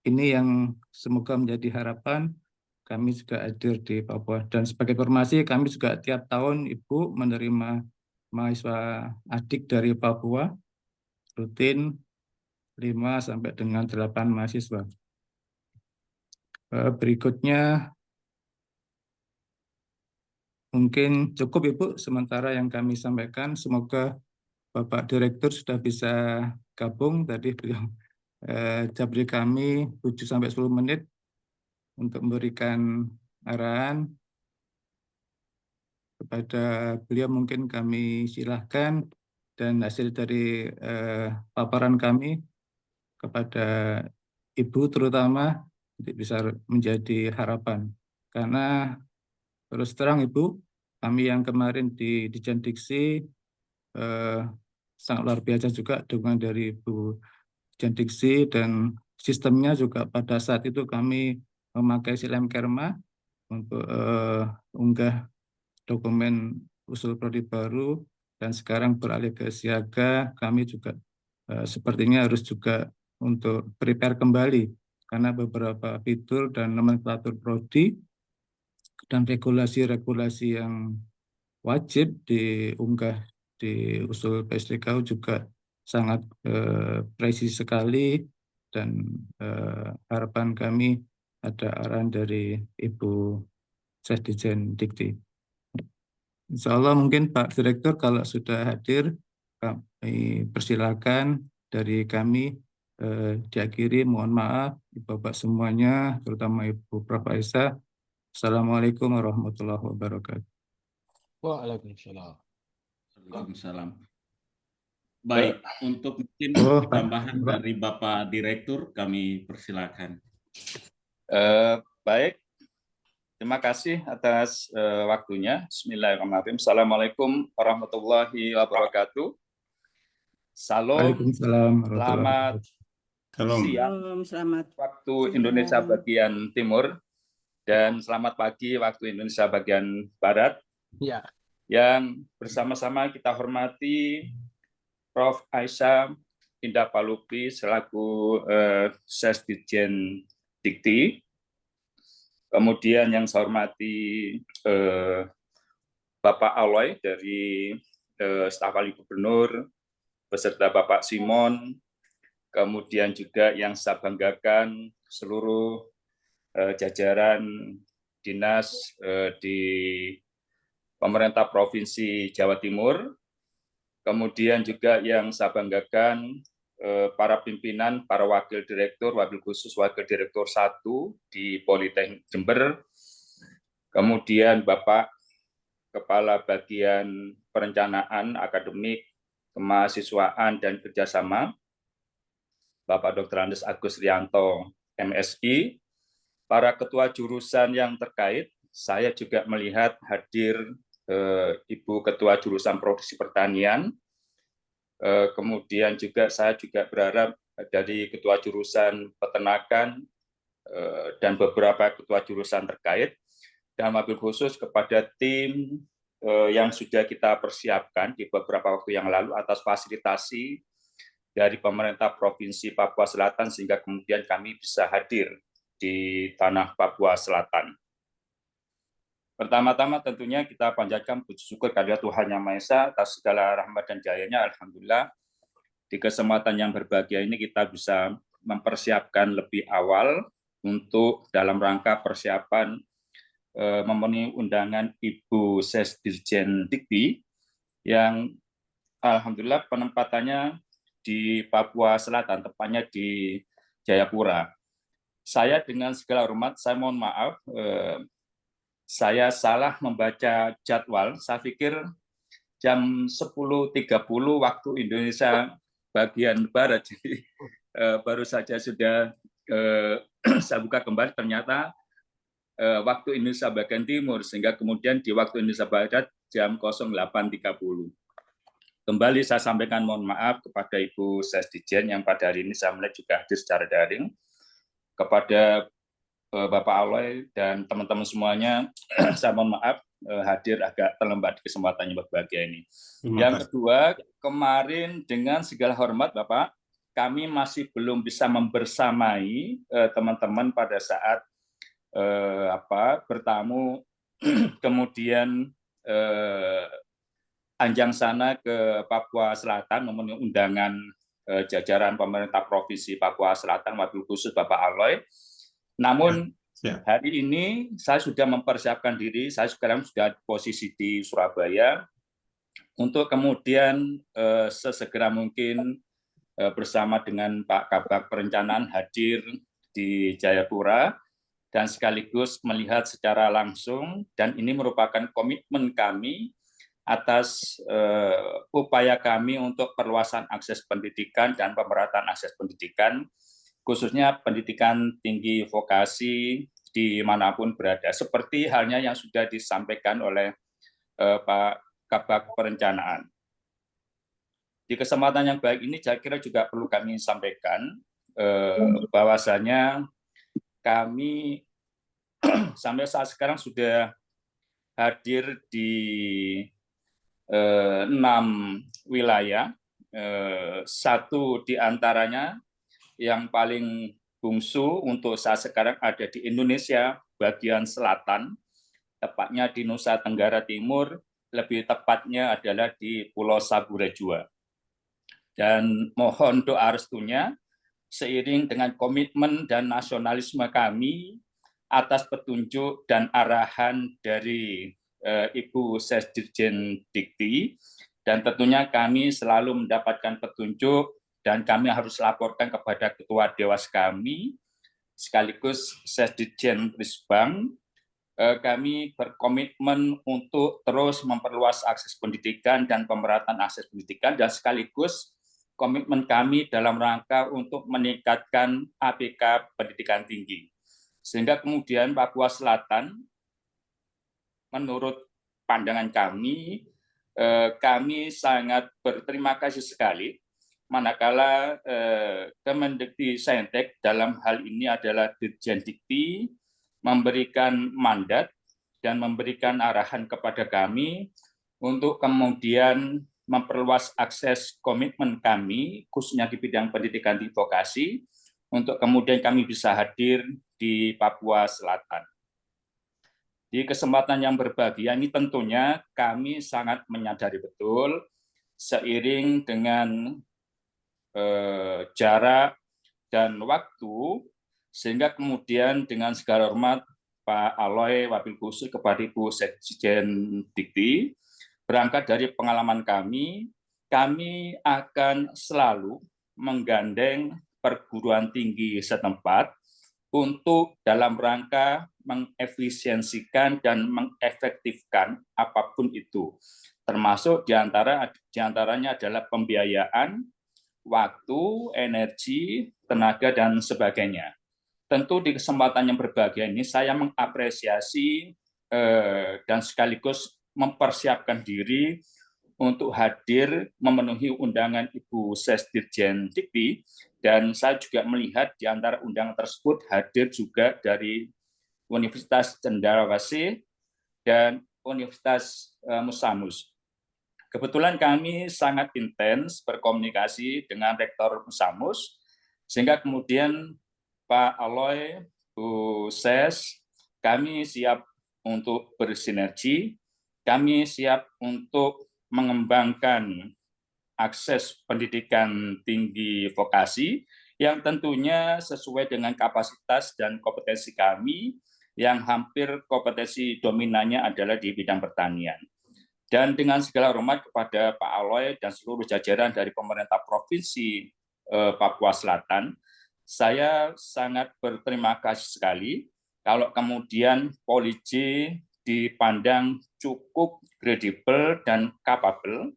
ini yang semoga menjadi harapan kami juga hadir di Papua. Dan sebagai informasi, kami juga tiap tahun Ibu menerima mahasiswa adik dari Papua, rutin 5 sampai dengan 8 mahasiswa. Berikutnya, mungkin cukup Ibu sementara yang kami sampaikan. Semoga Bapak Direktur sudah bisa gabung. Tadi beliau beri kami 7-10 menit untuk memberikan arahan kepada beliau. Mungkin kami silahkan, dan hasil dari paparan kami kepada Ibu terutama bisa menjadi harapan. Karena terus terang Ibu, kami yang kemarin di Dijen Diksi sangat luar biasa juga dukungan dari Ibu Dijen Diksi, dan sistemnya juga pada saat itu kami memakai Silemkerma untuk unggah dokumen usul prodi baru, dan sekarang beralih ke Siaga. Kami juga sepertinya harus juga untuk prepare kembali karena beberapa fitur dan nomenklatur prodi dan regulasi-regulasi yang wajib diunggah di usul PSDKU juga sangat presisi sekali, dan harapan kami ada arahan dari Ibu Sekjen Dikti. Insya Allah mungkin Pak Direktur kalau sudah hadir, kami persilakan. Dari kami diakhiri mohon maaf Bapak semuanya, terutama Ibu Prof. Aisyah. Assalamualaikum warahmatullahi wabarakatuh. Waalaikumsalam. Waalaikumsalam. Baik, untuk mungkin tambahan dari Bapak Direktur, kami persilakan. Baik, terima kasih atas waktunya. Bismillahirrahmanirrahim. Assalamualaikum warahmatullahi wabarakatuh. Salam. Selamat siang waktu Indonesia bagian timur, dan selamat pagi waktu Indonesia bagian barat. Ya. Yang bersama-sama kita hormati Prof. Aisyah Indah Palupi selaku Sesdijen Dikti. Kemudian yang saya hormati Bapak Aloy dari staf ahli gubernur, beserta Bapak Simon, kemudian juga yang saya banggakan seluruh jajaran dinas di pemerintah Provinsi Jawa Timur, kemudian juga yang saya banggakan para pimpinan, para wakil direktur, wabil khusus wakil direktur 1 di Politeknik Jember, kemudian Bapak Kepala Bagian Perencanaan Akademik, Kemahasiswaan dan Kerjasama, Bapak Dr. Andes Agus Rianto, MSI, para ketua jurusan yang terkait. Saya juga melihat hadir Ibu Ketua Jurusan Produksi Pertanian, kemudian juga saya juga berharap dari Ketua Jurusan Peternakan dan beberapa ketua jurusan terkait, dan wabil khusus kepada tim yang sudah kita persiapkan di beberapa waktu yang lalu atas fasilitasi dari pemerintah Provinsi Papua Selatan sehingga kemudian kami bisa hadir di tanah Papua Selatan. Pertama-tama tentunya kita panjatkan puji syukur kehadirat Tuhan Yang Maha Esa atas segala rahmat dan jayanya. Alhamdulillah di kesempatan yang berbahagia ini kita bisa mempersiapkan lebih awal untuk dalam rangka persiapan memenuhi undangan Ibu Sesdirjen Dikti yang alhamdulillah penempatannya di Papua Selatan, tepatnya di Jayapura. Saya dengan segala hormat, saya mohon maaf, saya salah membaca jadwal. Saya pikir jam 10.30 waktu Indonesia bagian Barat, jadi baru saja sudah saya buka kembali, ternyata waktu Indonesia bagian Timur, sehingga kemudian di waktu Indonesia Barat jam 08.30. Kembali saya sampaikan mohon maaf kepada Ibu Sesdijen yang pada hari ini saya melihat juga hadir secara daring, kepada Bapak Aloy dan teman-teman semuanya, saya mohon maaf hadir agak terlambat di kesempatan yang berbahagia ini. Yang kedua, kemarin dengan segala hormat Bapak, kami masih belum bisa membersamai teman-teman pada saat bertamu kemudian anjang sana ke Papua Selatan memenuhi undangan jajaran pemerintah Provinsi Papua Selatan, wabil khusus Bapak Aloy. Namun hari ini saya sudah mempersiapkan diri, saya sekarang sudah posisi di Surabaya untuk kemudian sesegera mungkin bersama dengan Pak Kabag Perencanaan hadir di Jayapura dan sekaligus melihat secara langsung, dan ini merupakan komitmen kami atas upaya kami untuk perluasan akses pendidikan dan pemerataan akses pendidikan, khususnya pendidikan tinggi vokasi dimanapun berada, seperti halnya yang sudah disampaikan oleh Pak Kabag Perencanaan. Di kesempatan yang baik ini, saya kira juga perlu kami sampaikan bahwasanya kami sampai saat sekarang sudah hadir di 6 wilayah, satu di antaranya yang paling bungsu untuk saat sekarang ada di Indonesia bagian selatan, tepatnya di Nusa Tenggara Timur, lebih tepatnya adalah di Pulau Saburejua. Dan mohon doa restunya, seiring dengan komitmen dan nasionalisme kami atas petunjuk dan arahan dari Ibu Sesdirjen Dikti, dan tentunya kami selalu mendapatkan petunjuk dan kami harus laporkan kepada Ketua Dewas kami, sekaligus Sesdirjen Risbang. Kami berkomitmen untuk terus memperluas akses pendidikan dan pemerataan akses pendidikan, dan sekaligus komitmen kami dalam rangka untuk meningkatkan APK pendidikan tinggi. Sehingga kemudian Papua Selatan, menurut pandangan kami sangat berterima kasih sekali manakala Kemendikti Saintek dalam hal ini adalah Dirjen Dikti memberikan mandat dan memberikan arahan kepada kami untuk kemudian memperluas akses komitmen kami, khususnya di bidang pendidikan di vokasi, untuk kemudian kami bisa hadir di Papua Selatan. Di kesempatan yang berbahagia ini tentunya kami sangat menyadari betul, seiring dengan jarak dan waktu, sehingga kemudian dengan segala hormat Pak Aloy, wabil khusus kepada Ibu Sesdirjen Dikti, berangkat dari pengalaman kami akan selalu menggandeng perguruan tinggi setempat untuk dalam rangka mengefisiensikan dan mengefektifkan apapun itu, termasuk diantaranya adalah pembiayaan, waktu, energi, tenaga, dan sebagainya. Tentu di kesempatan yang berbahagia ini saya mengapresiasi dan sekaligus mempersiapkan diri untuk hadir memenuhi undangan Ibu Sesdirjen Dikti, dan saya juga melihat di antara undangan tersebut hadir juga dari Universitas Cendrawasih dan Universitas Musamus. Kebetulan kami sangat intens berkomunikasi dengan Rektor Musamus, sehingga kemudian Pak Aloy, Bu Ses, kami siap untuk bersinergi, kami siap untuk mengembangkan akses pendidikan tinggi vokasi yang tentunya sesuai dengan kapasitas dan kompetensi kami, yang hampir kompetensi dominannya adalah di bidang pertanian. Dan dengan segala hormat kepada Pak Aloy dan seluruh jajaran dari pemerintah Provinsi Papua Selatan, saya sangat berterima kasih sekali kalau kemudian Polij dipandang cukup kredibel dan kapabel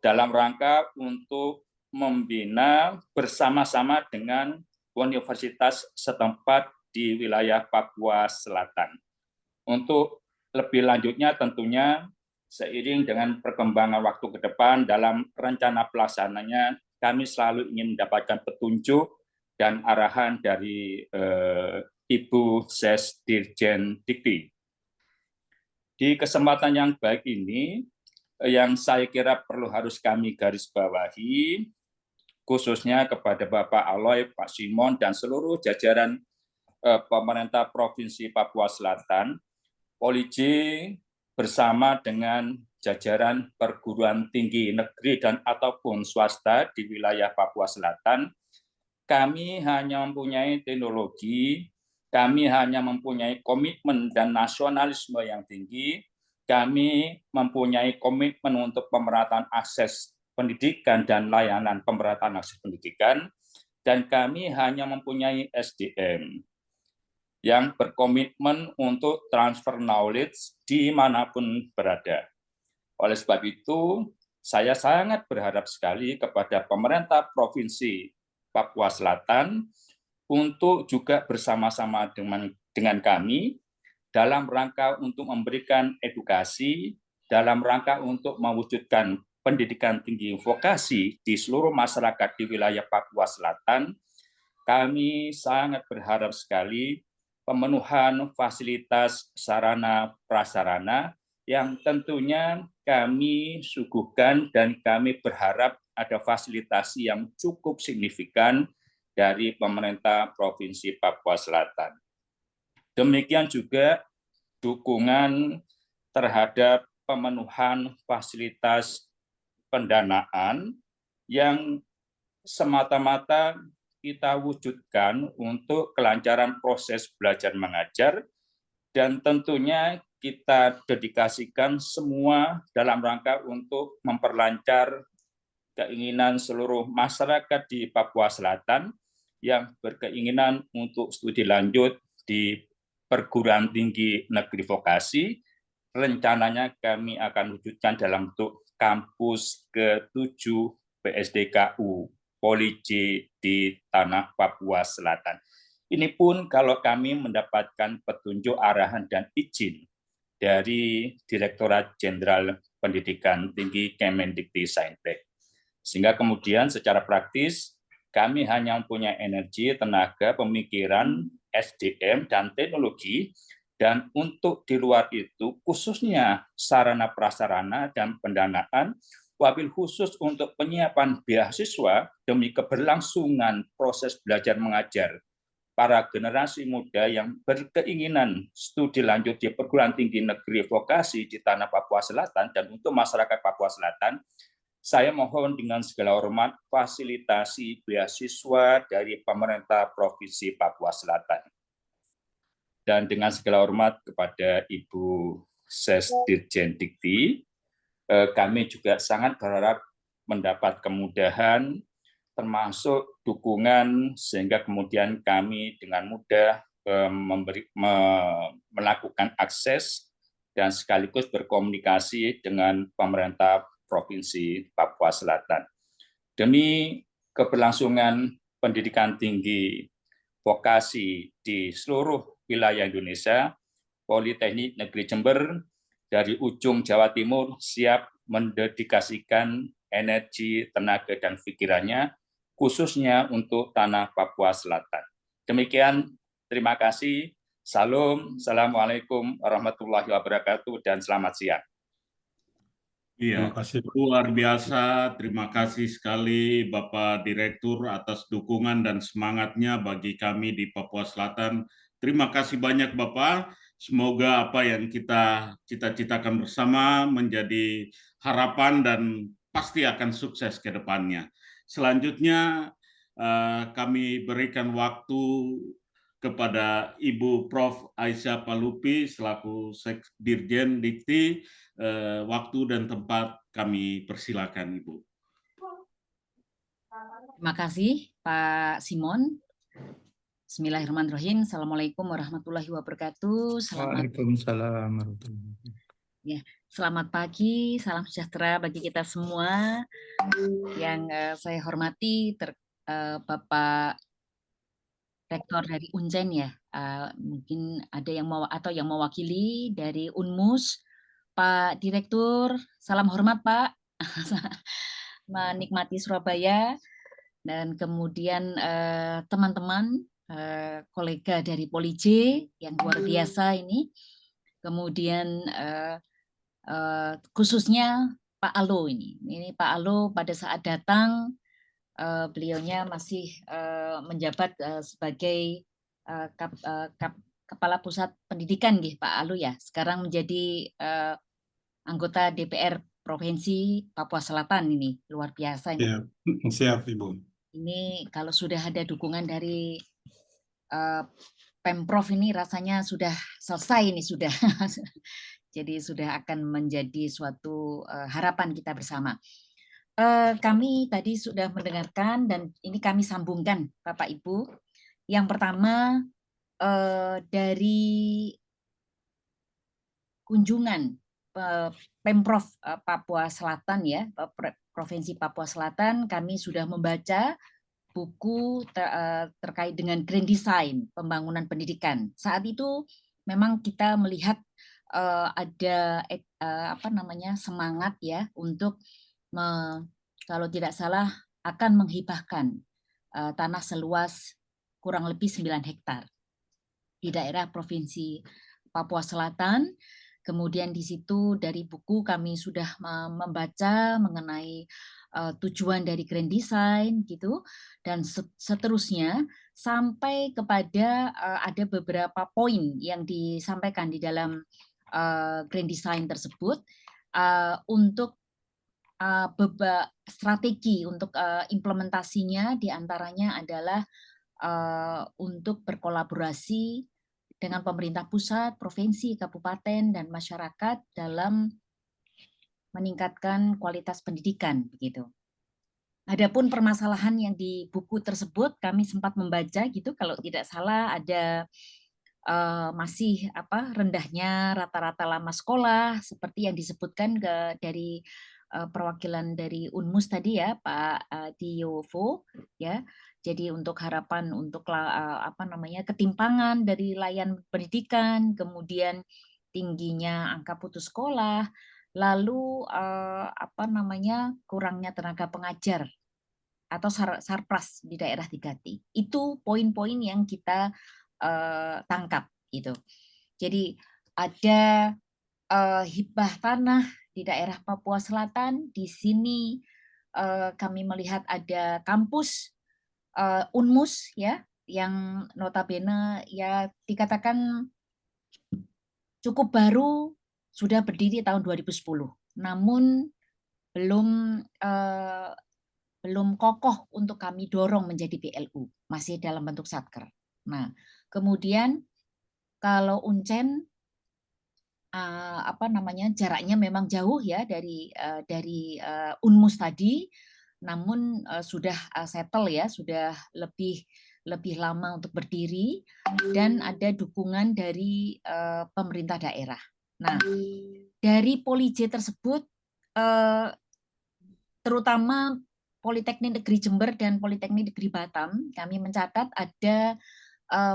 dalam rangka untuk membina bersama-sama dengan universitas setempat di wilayah Papua Selatan. Untuk lebih lanjutnya tentunya seiring dengan perkembangan waktu ke depan dalam rencana pelaksananya, kami selalu ingin mendapatkan petunjuk dan arahan dari Ibu Sesdirjen Dikti. Di kesempatan yang baik ini, yang saya kira perlu harus kami garis bawahi, khususnya kepada Bapak Aloy, Pak Simon, dan seluruh jajaran pemerintah Provinsi Papua Selatan, Poliji bersama dengan jajaran perguruan tinggi negeri dan ataupun swasta di wilayah Papua Selatan, kami hanya mempunyai teknologi, kami hanya mempunyai komitmen dan nasionalisme yang tinggi, kami mempunyai komitmen untuk pemerataan akses pendidikan dan layanan pemerataan akses pendidikan, dan kami hanya mempunyai SDM yang berkomitmen untuk transfer knowledge dimanapun berada. Oleh sebab itu, saya sangat berharap sekali kepada pemerintah Provinsi Papua Selatan untuk juga bersama-sama dengan kami dalam rangka untuk memberikan edukasi, dalam rangka untuk mewujudkan pendidikan tinggi vokasi di seluruh masyarakat di wilayah Papua Selatan. Kami sangat berharap sekali pemenuhan fasilitas sarana prasarana yang tentunya kami suguhkan dan kami berharap ada fasilitasi yang cukup signifikan dari pemerintah Provinsi Papua Selatan. Demikian juga dukungan terhadap pemenuhan fasilitas pendanaan yang semata-mata kita wujudkan untuk kelancaran proses belajar mengajar, dan tentunya kita dedikasikan semua dalam rangka untuk memperlancar keinginan seluruh masyarakat di Papua Selatan yang berkeinginan untuk studi lanjut di perguruan tinggi negeri vokasi. Rencananya kami akan wujudkan dalam bentuk kampus ke-7 PSDKU Poliji di tanah Papua Selatan. Ini pun kalau kami mendapatkan petunjuk arahan dan izin dari Direktorat Jenderal Pendidikan Tinggi Kemendikti-Saintek. Sehingga kemudian secara praktis kami hanya mempunyai energi, tenaga, pemikiran, SDM, dan teknologi. Dan untuk di luar itu, khususnya sarana prasarana dan pendanaan, wabil khusus untuk penyiapan beasiswa demi keberlangsungan proses belajar mengajar para generasi muda yang berkeinginan studi lanjut di perguruan tinggi negeri vokasi di tanah Papua Selatan dan untuk masyarakat Papua Selatan, saya mohon dengan segala hormat fasilitasi beasiswa dari pemerintah Provinsi Papua Selatan. Dan dengan segala hormat kepada Ibu Sesdirjen Dikti, kami juga sangat berharap mendapat kemudahan termasuk dukungan sehingga kemudian kami dengan mudah melakukan akses dan sekaligus berkomunikasi dengan pemerintah Provinsi Papua Selatan. Demi keberlangsungan pendidikan tinggi vokasi di seluruh wilayah Indonesia, Politeknik Negeri Jember dari ujung Jawa Timur siap mendedikasikan energi, tenaga, dan pikirannya khususnya untuk tanah Papua Selatan. Demikian, terima kasih. Salam, Assalamualaikum warahmatullahi wabarakatuh, dan selamat siang. Iya, Terima kasih. luar biasa. Terima kasih sekali Bapak Direktur atas dukungan dan semangatnya bagi kami di Papua Selatan. Terima kasih banyak Bapak. Semoga apa yang kita cita-citakan bersama menjadi harapan dan pasti akan sukses ke depannya. Selanjutnya kami berikan waktu kepada Ibu Prof. Aisyah Palupi selaku Sekdirjen Dikti. Waktu dan tempat kami persilakan, Ibu. Terima kasih, Pak Simon. Bismillahirrahmanirrahim. Assalamualaikum warahmatullahi wabarakatuh. Waalaikumsalam warahmatullahi wabarakatuh. Ya, selamat pagi, salam sejahtera bagi kita semua. Yang saya hormati Bapak Rektor dari Unjen ya. Mungkin ada yang yang mewakili dari Unmus. Pak Direktur, salam hormat Pak. Menikmati Surabaya. Dan kemudian teman-teman, kolega dari Poliji yang luar biasa ini. Kemudian khususnya Pak Alo ini. Ini Pak Alo pada saat datang beliaunya masih menjabat sebagai Kepala Pusat Pendidikan, Pak Alu ya. Sekarang menjadi anggota DPR Provinsi Papua Selatan ini. Luar biasa ini. Siap, siap Ibu. Ini kalau sudah ada dukungan dari Pemprov ini rasanya sudah selesai ini sudah. Jadi sudah akan menjadi suatu harapan kita bersama. Kami tadi sudah mendengarkan dan ini kami sambungkan Bapak Ibu. Yang pertama dari kunjungan Pemprov Papua Selatan ya, Provinsi Papua Selatan, kami sudah membaca buku terkait dengan grand design pembangunan pendidikan. Saat itu memang kita melihat ada semangat ya untuk kalau tidak salah akan menghibahkan tanah seluas kurang lebih 9 hektar di daerah Provinsi Papua Selatan. Kemudian di situ dari buku kami sudah membaca mengenai tujuan dari grand design gitu, dan seterusnya sampai kepada ada beberapa poin yang disampaikan di dalam grand design tersebut untuk strategi untuk implementasinya, diantaranya adalah untuk berkolaborasi dengan pemerintah pusat, provinsi, kabupaten, dan masyarakat dalam meningkatkan kualitas pendidikan begitu. Adapun permasalahan yang di buku tersebut kami sempat membaca gitu, kalau tidak salah ada masih rendahnya rata-rata lama sekolah seperti yang disebutkan dari perwakilan dari Unmus tadi ya, Pak Diovo ya. Jadi untuk harapan untuk ketimpangan dari layanan pendidikan, kemudian tingginya angka putus sekolah, lalu kurangnya tenaga pengajar atau sarpras di daerah 3T. Itu poin-poin yang kita tangkap gitu. Jadi ada hibah tanah di daerah Papua Selatan. Di sini kami melihat ada kampus Unmus ya, yang notabene ya dikatakan cukup baru, sudah berdiri tahun 2010. Namun belum kokoh untuk kami dorong menjadi PLU, masih dalam bentuk satker. Nah, kemudian kalau Uncen jaraknya memang jauh ya dari Unmus tadi, namun sudah settle ya, sudah lebih lama untuk berdiri dan ada dukungan dari pemerintah daerah. Nah, dari Polij tersebut terutama Politeknik Negeri Jember dan Politeknik Negeri Batam, kami mencatat ada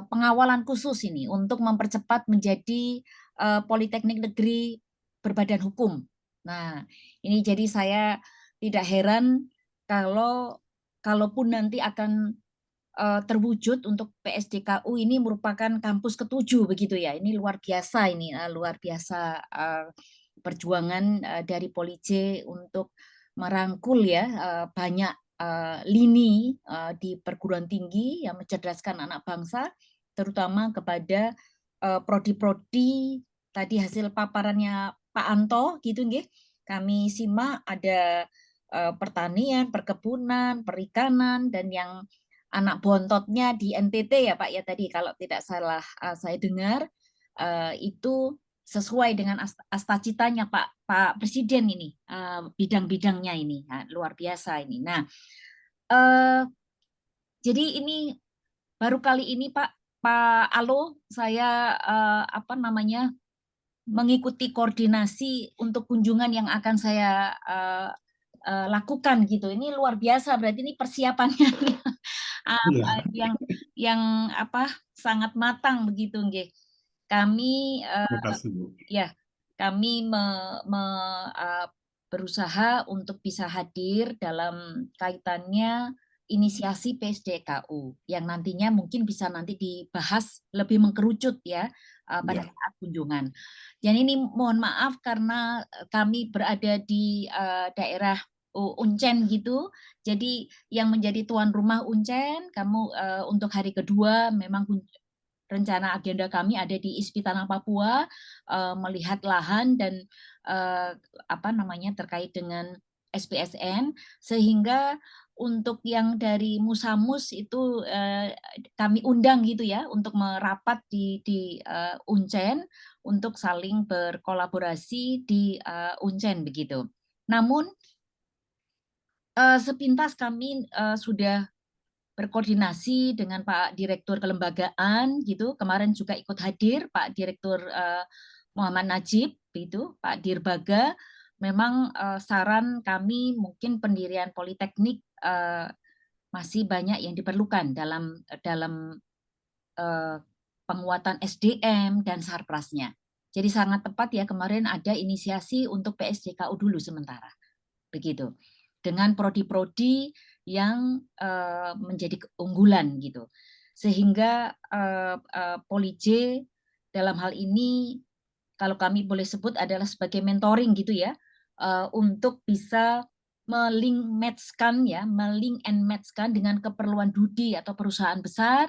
pengawalan khusus ini untuk mempercepat menjadi Politeknik Negeri berbadan hukum. Nah, ini jadi saya tidak heran kalaupun nanti akan terwujud untuk PSDKU ini merupakan kampus ke-7 begitu ya. Ini luar biasa ini, luar biasa perjuangan dari Polij untuk merangkul ya banyak lini di perguruan tinggi yang mencerdaskan anak bangsa, terutama kepada prodi-prodi tadi hasil paparannya Pak Anto gitu nggih. Kami simak ada pertanian, perkebunan, perikanan, dan yang anak bontotnya di NTT ya Pak ya tadi kalau tidak salah saya dengar itu sesuai dengan astacitanya Pak Presiden ini, bidang-bidangnya ini luar biasa ini. Nah, jadi ini baru kali ini Pak Alo saya mengikuti koordinasi untuk kunjungan yang akan saya lakukan gitu. Ini luar biasa, berarti ini persiapannya yang sangat matang begitu nggih. Kami kami berusaha untuk bisa hadir dalam kaitannya inisiasi PSDKU yang nantinya mungkin bisa nanti dibahas lebih mengkerucut ya pada saat kunjungan. Dan ini mohon maaf karena kami berada di daerah Uncen gitu. Jadi yang menjadi tuan rumah Uncen, kamu untuk hari kedua memang rencana agenda kami ada di ISPI Tanah Papua, melihat lahan dan terkait dengan SPSN, sehingga untuk yang dari Musamus itu kami undang gitu ya untuk merapat di Uncen untuk saling berkolaborasi di Uncen begitu. Namun sepintas kami sudah berkoordinasi dengan Pak Direktur Kelembagaan gitu. Kemarin juga ikut hadir Pak Direktur Muhammad Najib itu, Pak Dirbaga. Memang saran kami mungkin pendirian politeknik masih banyak yang diperlukan dalam penguatan SDM dan sarprasnya. Jadi sangat tepat ya kemarin ada inisiasi untuk PSDKU dulu sementara. Begitu. Dengan prodi-prodi yang menjadi keunggulan gitu. Sehingga Polij dalam hal ini kalau kami boleh sebut adalah sebagai mentoring gitu ya, untuk bisa melink and match-kan dengan keperluan DUDI atau perusahaan besar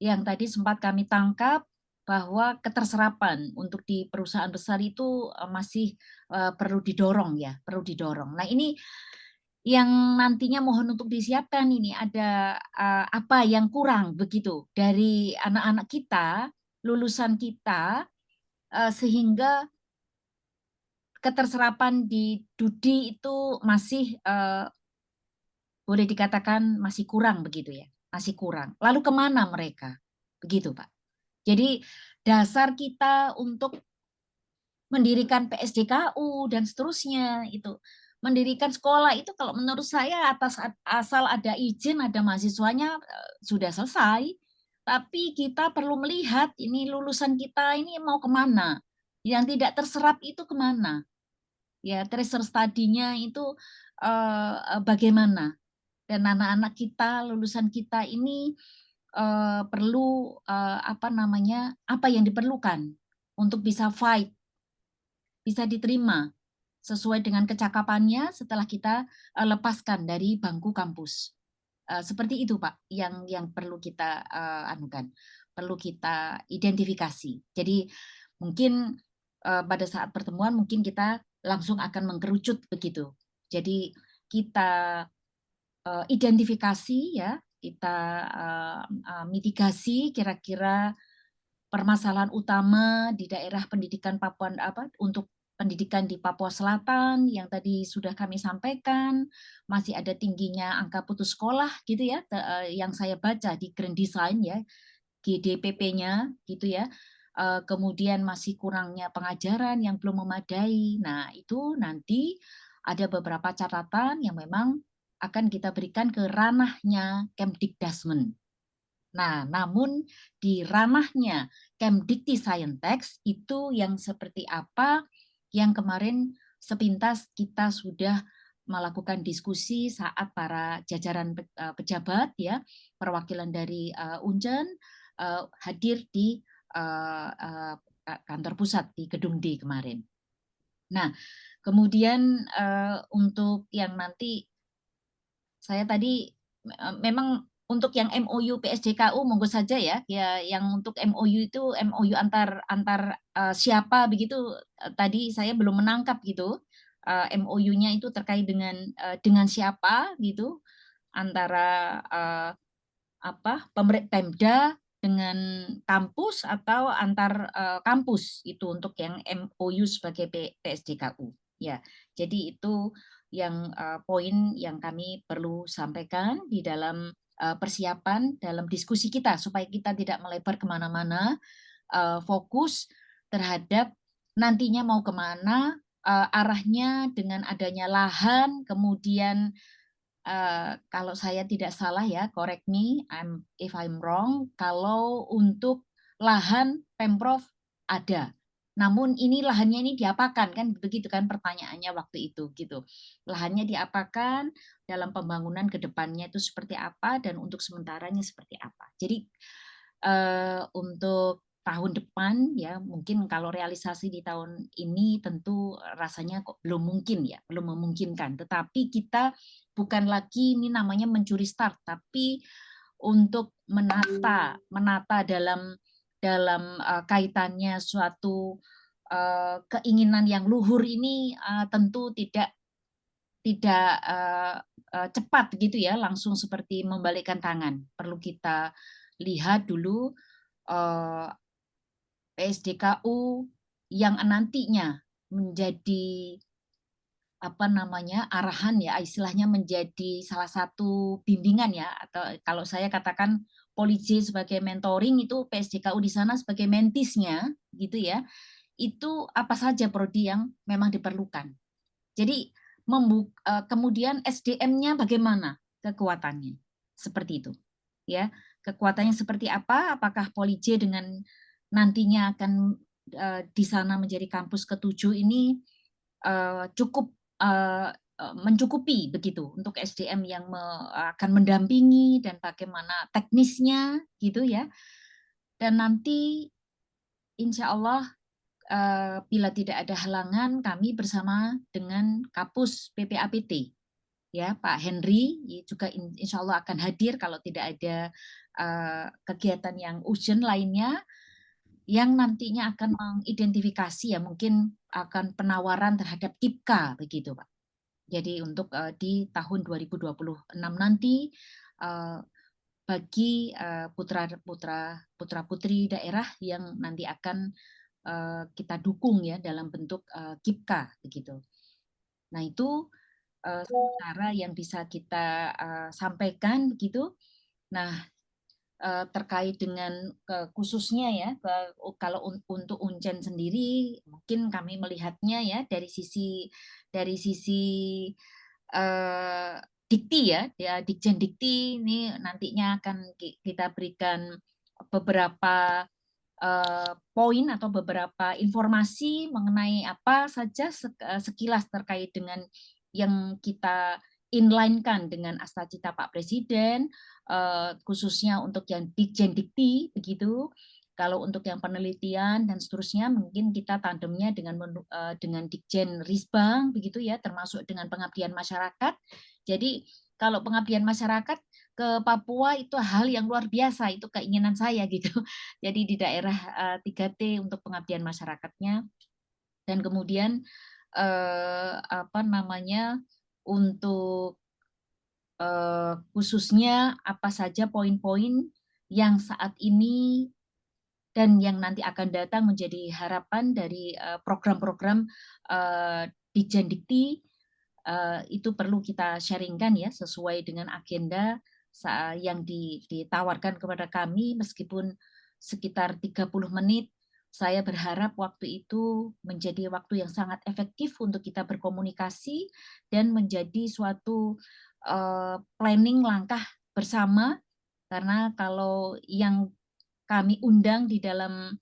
yang tadi sempat kami tangkap bahwa keterserapan untuk di perusahaan besar itu masih perlu didorong ya, perlu didorong. Nah ini yang nantinya mohon untuk disiapkan ini ada apa yang kurang begitu dari anak-anak kita, lulusan kita, sehingga keterserapan di DUDI itu masih boleh dikatakan masih kurang begitu ya, masih kurang. Lalu kemana mereka? Begitu Pak. Jadi dasar kita untuk mendirikan PSDKU dan seterusnya itu. Mendirikan sekolah itu kalau menurut saya asal ada izin, ada mahasiswanya sudah selesai. Tapi kita perlu melihat ini lulusan kita ini mau kemana. Yang tidak terserap itu kemana. Ya, tracer study-nya itu bagaimana. Dan anak-anak kita, lulusan kita ini perlu apa yang diperlukan untuk bisa fight, bisa diterima sesuai dengan kecakapannya setelah kita lepaskan dari bangku kampus. Seperti itu Pak yang perlu kita perlu kita identifikasi. Jadi mungkin pada saat pertemuan mungkin kita langsung akan mengkerucut begitu. Jadi kita identifikasi ya, kita mitigasi kira-kira permasalahan utama di daerah pendidikan Papua untuk pendidikan di Papua Selatan yang tadi sudah kami sampaikan, masih ada tingginya angka putus sekolah gitu ya, yang saya baca di Grand Design ya, GDPP-nya gitu ya. Kemudian masih kurangnya pengajaran yang belum memadai. Nah, itu nanti ada beberapa catatan yang memang akan kita berikan ke ranahnya Kemdikdasmen. Nah, namun di ranahnya Kemdikti-Saintek itu yang seperti apa yang kemarin sepintas kita sudah melakukan diskusi saat para jajaran pejabat ya, perwakilan dari Uncen hadir di kantor pusat di Gedung D kemarin. Nah, kemudian untuk yang nanti saya tadi memang untuk yang MOU PSDKU monggo saja ya, yang untuk MOU itu MOU antar siapa begitu tadi saya belum menangkap gitu. MOU-nya itu terkait dengan siapa gitu antara Pemda dengan kampus atau antar kampus itu untuk yang MOU sebagai PSDKU ya. Jadi itu yang poin yang kami perlu sampaikan di dalam persiapan dalam diskusi kita supaya kita tidak melebar kemana-mana, fokus terhadap nantinya mau kemana, arahnya dengan adanya lahan, kemudian kalau saya tidak salah ya, correct me if I'm wrong, kalau untuk lahan Pemprov ada. Namun ini lahannya ini diapakan kan begitu kan pertanyaannya waktu itu gitu. Lahannya diapakan, dalam pembangunan ke depannya itu seperti apa dan untuk sementaranya seperti apa. Jadi untuk tahun depan ya, mungkin kalau realisasi di tahun ini tentu rasanya kok belum mungkin ya, belum memungkinkan. Tetapi kita bukan lagi ini namanya mencuri start, tapi untuk menata dalam kaitannya suatu keinginan yang luhur ini tentu tidak cepat gitu ya, langsung seperti membalikkan tangan. Perlu kita lihat dulu PSDKU yang nantinya menjadi arahan ya, istilahnya menjadi salah satu bimbingan ya, atau kalau saya katakan Polisi sebagai mentoring, itu PSDKU di sana sebagai mentisnya gitu ya. Itu apa saja prodi yang memang diperlukan. Jadi kemudian SDM-nya bagaimana kekuatannya, seperti itu ya. Kekuatannya seperti apa? Apakah Polisi dengan nantinya akan di sana menjadi kampus ke-7 ini cukup mencukupi begitu untuk SDM yang akan mendampingi dan bagaimana teknisnya gitu ya. Dan nanti insya Allah bila tidak ada halangan, kami bersama dengan Kapus PPAPT ya, Pak Henry juga insya Allah akan hadir kalau tidak ada kegiatan yang urgent lainnya, yang nantinya akan mengidentifikasi ya, mungkin akan penawaran terhadap KIPKA begitu Pak. Jadi untuk di tahun 2026 nanti bagi putra-putri daerah yang nanti akan kita dukung ya dalam bentuk KIPKA begitu. Nah itu cara yang bisa kita sampaikan begitu. Nah terkait dengan khususnya ya, kalau untuk Uncen sendiri mungkin kami melihatnya ya dari sisi Dikti ya, Ditjen Dikti ini nantinya akan kita berikan beberapa poin atau beberapa informasi mengenai apa saja sekilas terkait dengan yang kita inline-kan dengan Astacita Pak Presiden, khususnya untuk yang Ditjen Dikti begitu. Kalau untuk yang penelitian dan seterusnya mungkin kita tandemnya dengan Ditjen Risbang begitu ya, termasuk dengan pengabdian masyarakat. Jadi kalau pengabdian masyarakat ke Papua itu hal yang luar biasa, itu keinginan saya gitu. Jadi di daerah 3T untuk pengabdian masyarakatnya, dan kemudian untuk khususnya apa saja poin-poin yang saat ini dan yang nanti akan datang menjadi harapan dari program-program Ditjen Dikti, itu perlu kita sharingkan ya sesuai dengan agenda yang ditawarkan kepada kami, meskipun sekitar 30 menit. Saya berharap waktu itu menjadi waktu yang sangat efektif untuk kita berkomunikasi dan menjadi suatu planning langkah bersama, karena kalau yang kami undang di dalam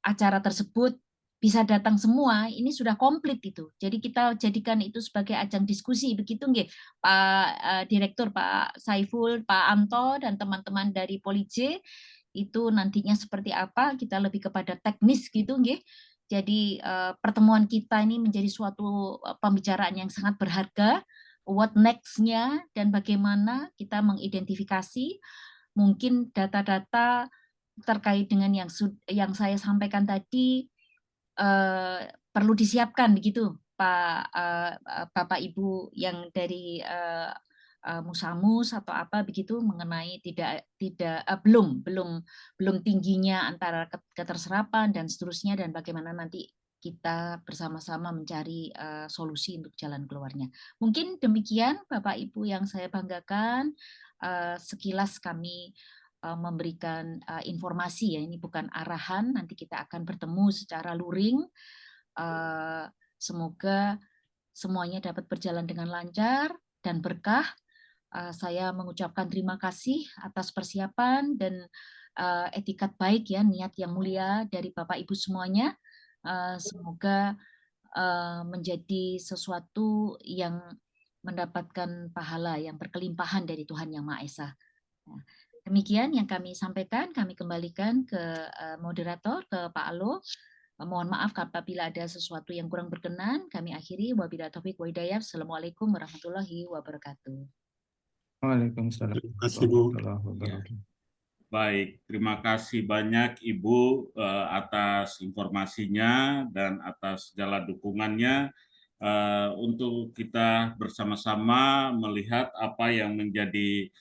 acara tersebut bisa datang semua, ini sudah komplit itu. Jadi kita jadikan itu sebagai ajang diskusi, begitu nggih, Pak Direktur, Pak Saiful, Pak Anto, dan teman-teman dari Polisi, itu nantinya seperti apa, kita lebih kepada teknis gitu nggih. Jadi pertemuan kita ini menjadi suatu pembicaraan yang sangat berharga, what next-nya, dan bagaimana kita mengidentifikasi mungkin data-data terkait dengan yang saya sampaikan tadi perlu disiapkan begitu Bapak Ibu yang dari Musamus atau apa begitu, mengenai belum tingginya antara keterserapan dan seterusnya, dan bagaimana nanti kita bersama-sama mencari solusi untuk jalan keluarnya. Mungkin demikian Bapak Ibu yang saya banggakan, sekilas kami memberikan informasi ya, ini bukan arahan, nanti kita akan bertemu secara luring. Semoga semuanya dapat berjalan dengan lancar dan berkah. Saya mengucapkan terima kasih atas persiapan dan etikat baik ya, niat yang mulia dari Bapak Ibu semuanya. Semoga menjadi sesuatu yang mendapatkan pahala yang berkelimpahan dari Tuhan Yang Maha Esa. Demikian yang kami sampaikan, kami kembalikan ke moderator, ke Pak Alo. Mohon maaf apabila ada sesuatu yang kurang berkenan. Kami akhiri. Wabillahi taufiq wa hidayah. Assalamualaikum warahmatullahi wabarakatuh. Waalaikumsalam Terima kasih, Bu. warahmatullahi wabarakatuh. Baik, terima kasih banyak Ibu atas informasinya dan atas segala dukungannya untuk kita bersama-sama melihat apa yang menjadi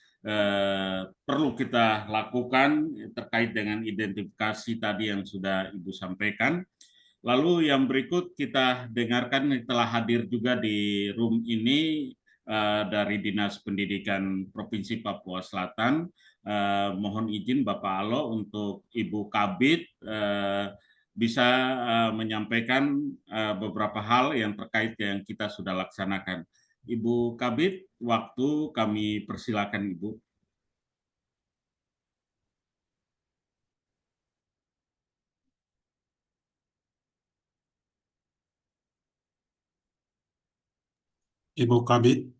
perlu kita lakukan terkait dengan identifikasi tadi yang sudah Ibu sampaikan. Lalu yang berikut kita dengarkan telah hadir juga di room ini dari Dinas Pendidikan Provinsi Papua Selatan. Mohon izin Bapak Alo untuk Ibu Kabid bisa menyampaikan beberapa hal yang terkait yang kita sudah laksanakan. Ibu Kabid, waktu kami persilakan Ibu. Ibu Kabid.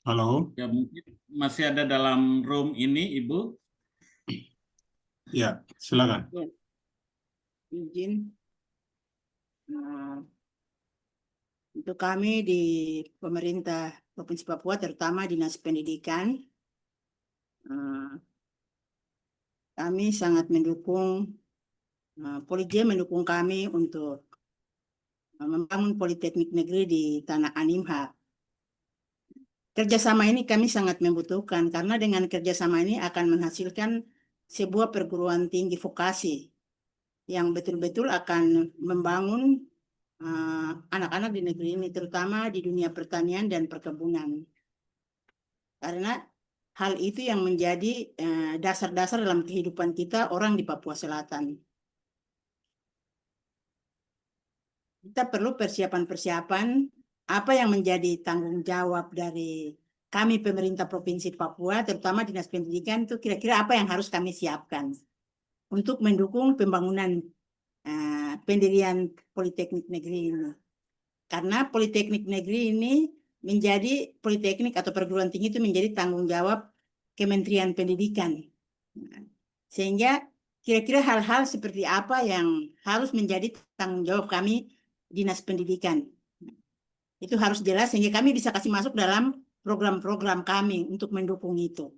Halo. Ya, mungkin masih ada dalam room ini, Ibu. Ya, silakan. Ya, izin untuk kami di pemerintah Provinsi Papua, terutama Dinas Pendidikan, kami sangat mendukung, Polije mendukung kami untuk membangun Politeknik Negeri di Tanah Animha. Kerjasama ini kami sangat membutuhkan karena dengan kerjasama ini akan menghasilkan sebuah perguruan tinggi vokasi yang betul-betul akan membangun anak-anak di negeri ini, terutama di dunia pertanian dan perkebunan. Karena hal itu yang menjadi dasar-dasar dalam kehidupan kita orang di Papua Selatan. Kita perlu persiapan-persiapan apa yang menjadi tanggung jawab dari kami pemerintah Provinsi Papua, terutama Dinas Pendidikan, itu kira-kira apa yang harus kami siapkan untuk mendukung pembangunan pendirian Politeknik Negeri ini. Karena Politeknik Negeri ini menjadi politeknik atau perguruan tinggi itu menjadi tanggung jawab Kementerian Pendidikan. Sehingga kira-kira hal-hal seperti apa yang harus menjadi tanggung jawab kami Dinas Pendidikan. Itu harus jelas sehingga kami bisa kasih masuk dalam program-program kami untuk mendukung itu.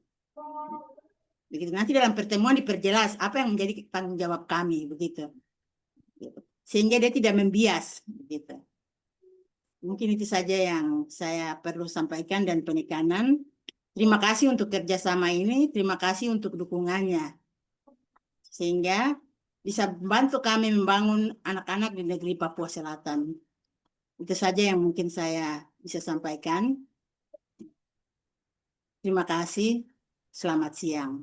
Begitu. Nanti dalam pertemuan diperjelas apa yang menjadi tanggung jawab kami, begitu. Sehingga dia tidak membias, begitu. Mungkin itu saja yang saya perlu sampaikan dan penekanan. Terima kasih untuk kerjasama ini, terima kasih untuk dukungannya. Sehingga bisa membantu kami membangun anak-anak di negeri Papua Selatan. Itu saja yang mungkin saya bisa sampaikan. Terima kasih. Selamat siang.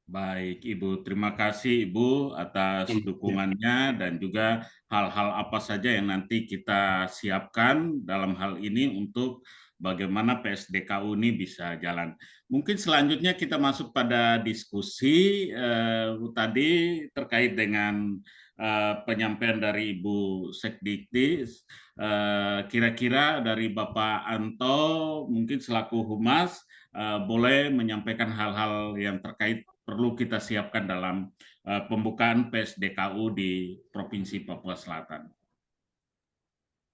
Baik, Ibu. Terima kasih, Ibu, atas dukungannya dan juga hal-hal apa saja yang nanti kita siapkan dalam hal ini untuk bagaimana PSDKU ini bisa jalan. Mungkin selanjutnya kita masuk pada diskusi tadi terkait dengan penyampaian dari Ibu Sekdikti. Kira-kira dari Bapak Anto, mungkin selaku Humas, boleh menyampaikan hal-hal yang terkait perlu kita siapkan dalam pembukaan PSDKU di Provinsi Papua Selatan.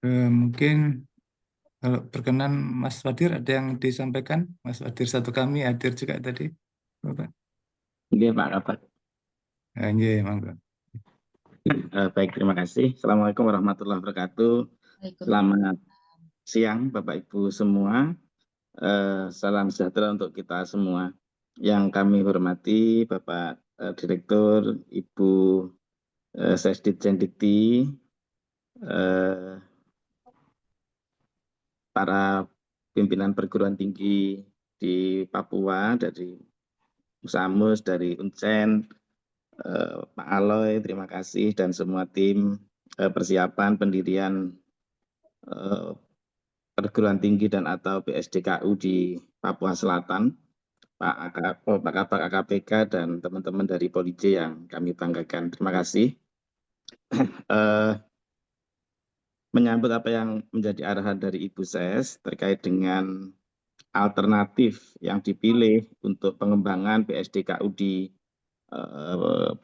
Mungkin kalau berkenan Mas Wadir ada yang disampaikan. Mas Wadir satu kami hadir juga tadi, Bapak. Iya Pak Kabar. Iya, mangga. Baik, terima kasih. Assalamualaikum warahmatullahi wabarakatuh. Selamat siang Bapak Ibu semua. Salam sejahtera untuk kita semua. Yang kami hormati Bapak Direktur, Ibu Sesdit Dikti, para pimpinan perguruan tinggi di Papua, dari Musamus, dari Uncen, Pak Aloy, terima kasih, dan semua tim persiapan pendirian perguruan tinggi dan atau PSDKU di Papua Selatan, Pak Kabak AKPK dan teman-teman dari Polije yang kami banggakan. Terima kasih. menyambut apa yang menjadi arahan dari Ibu Ses terkait dengan alternatif yang dipilih untuk pengembangan BSDKU di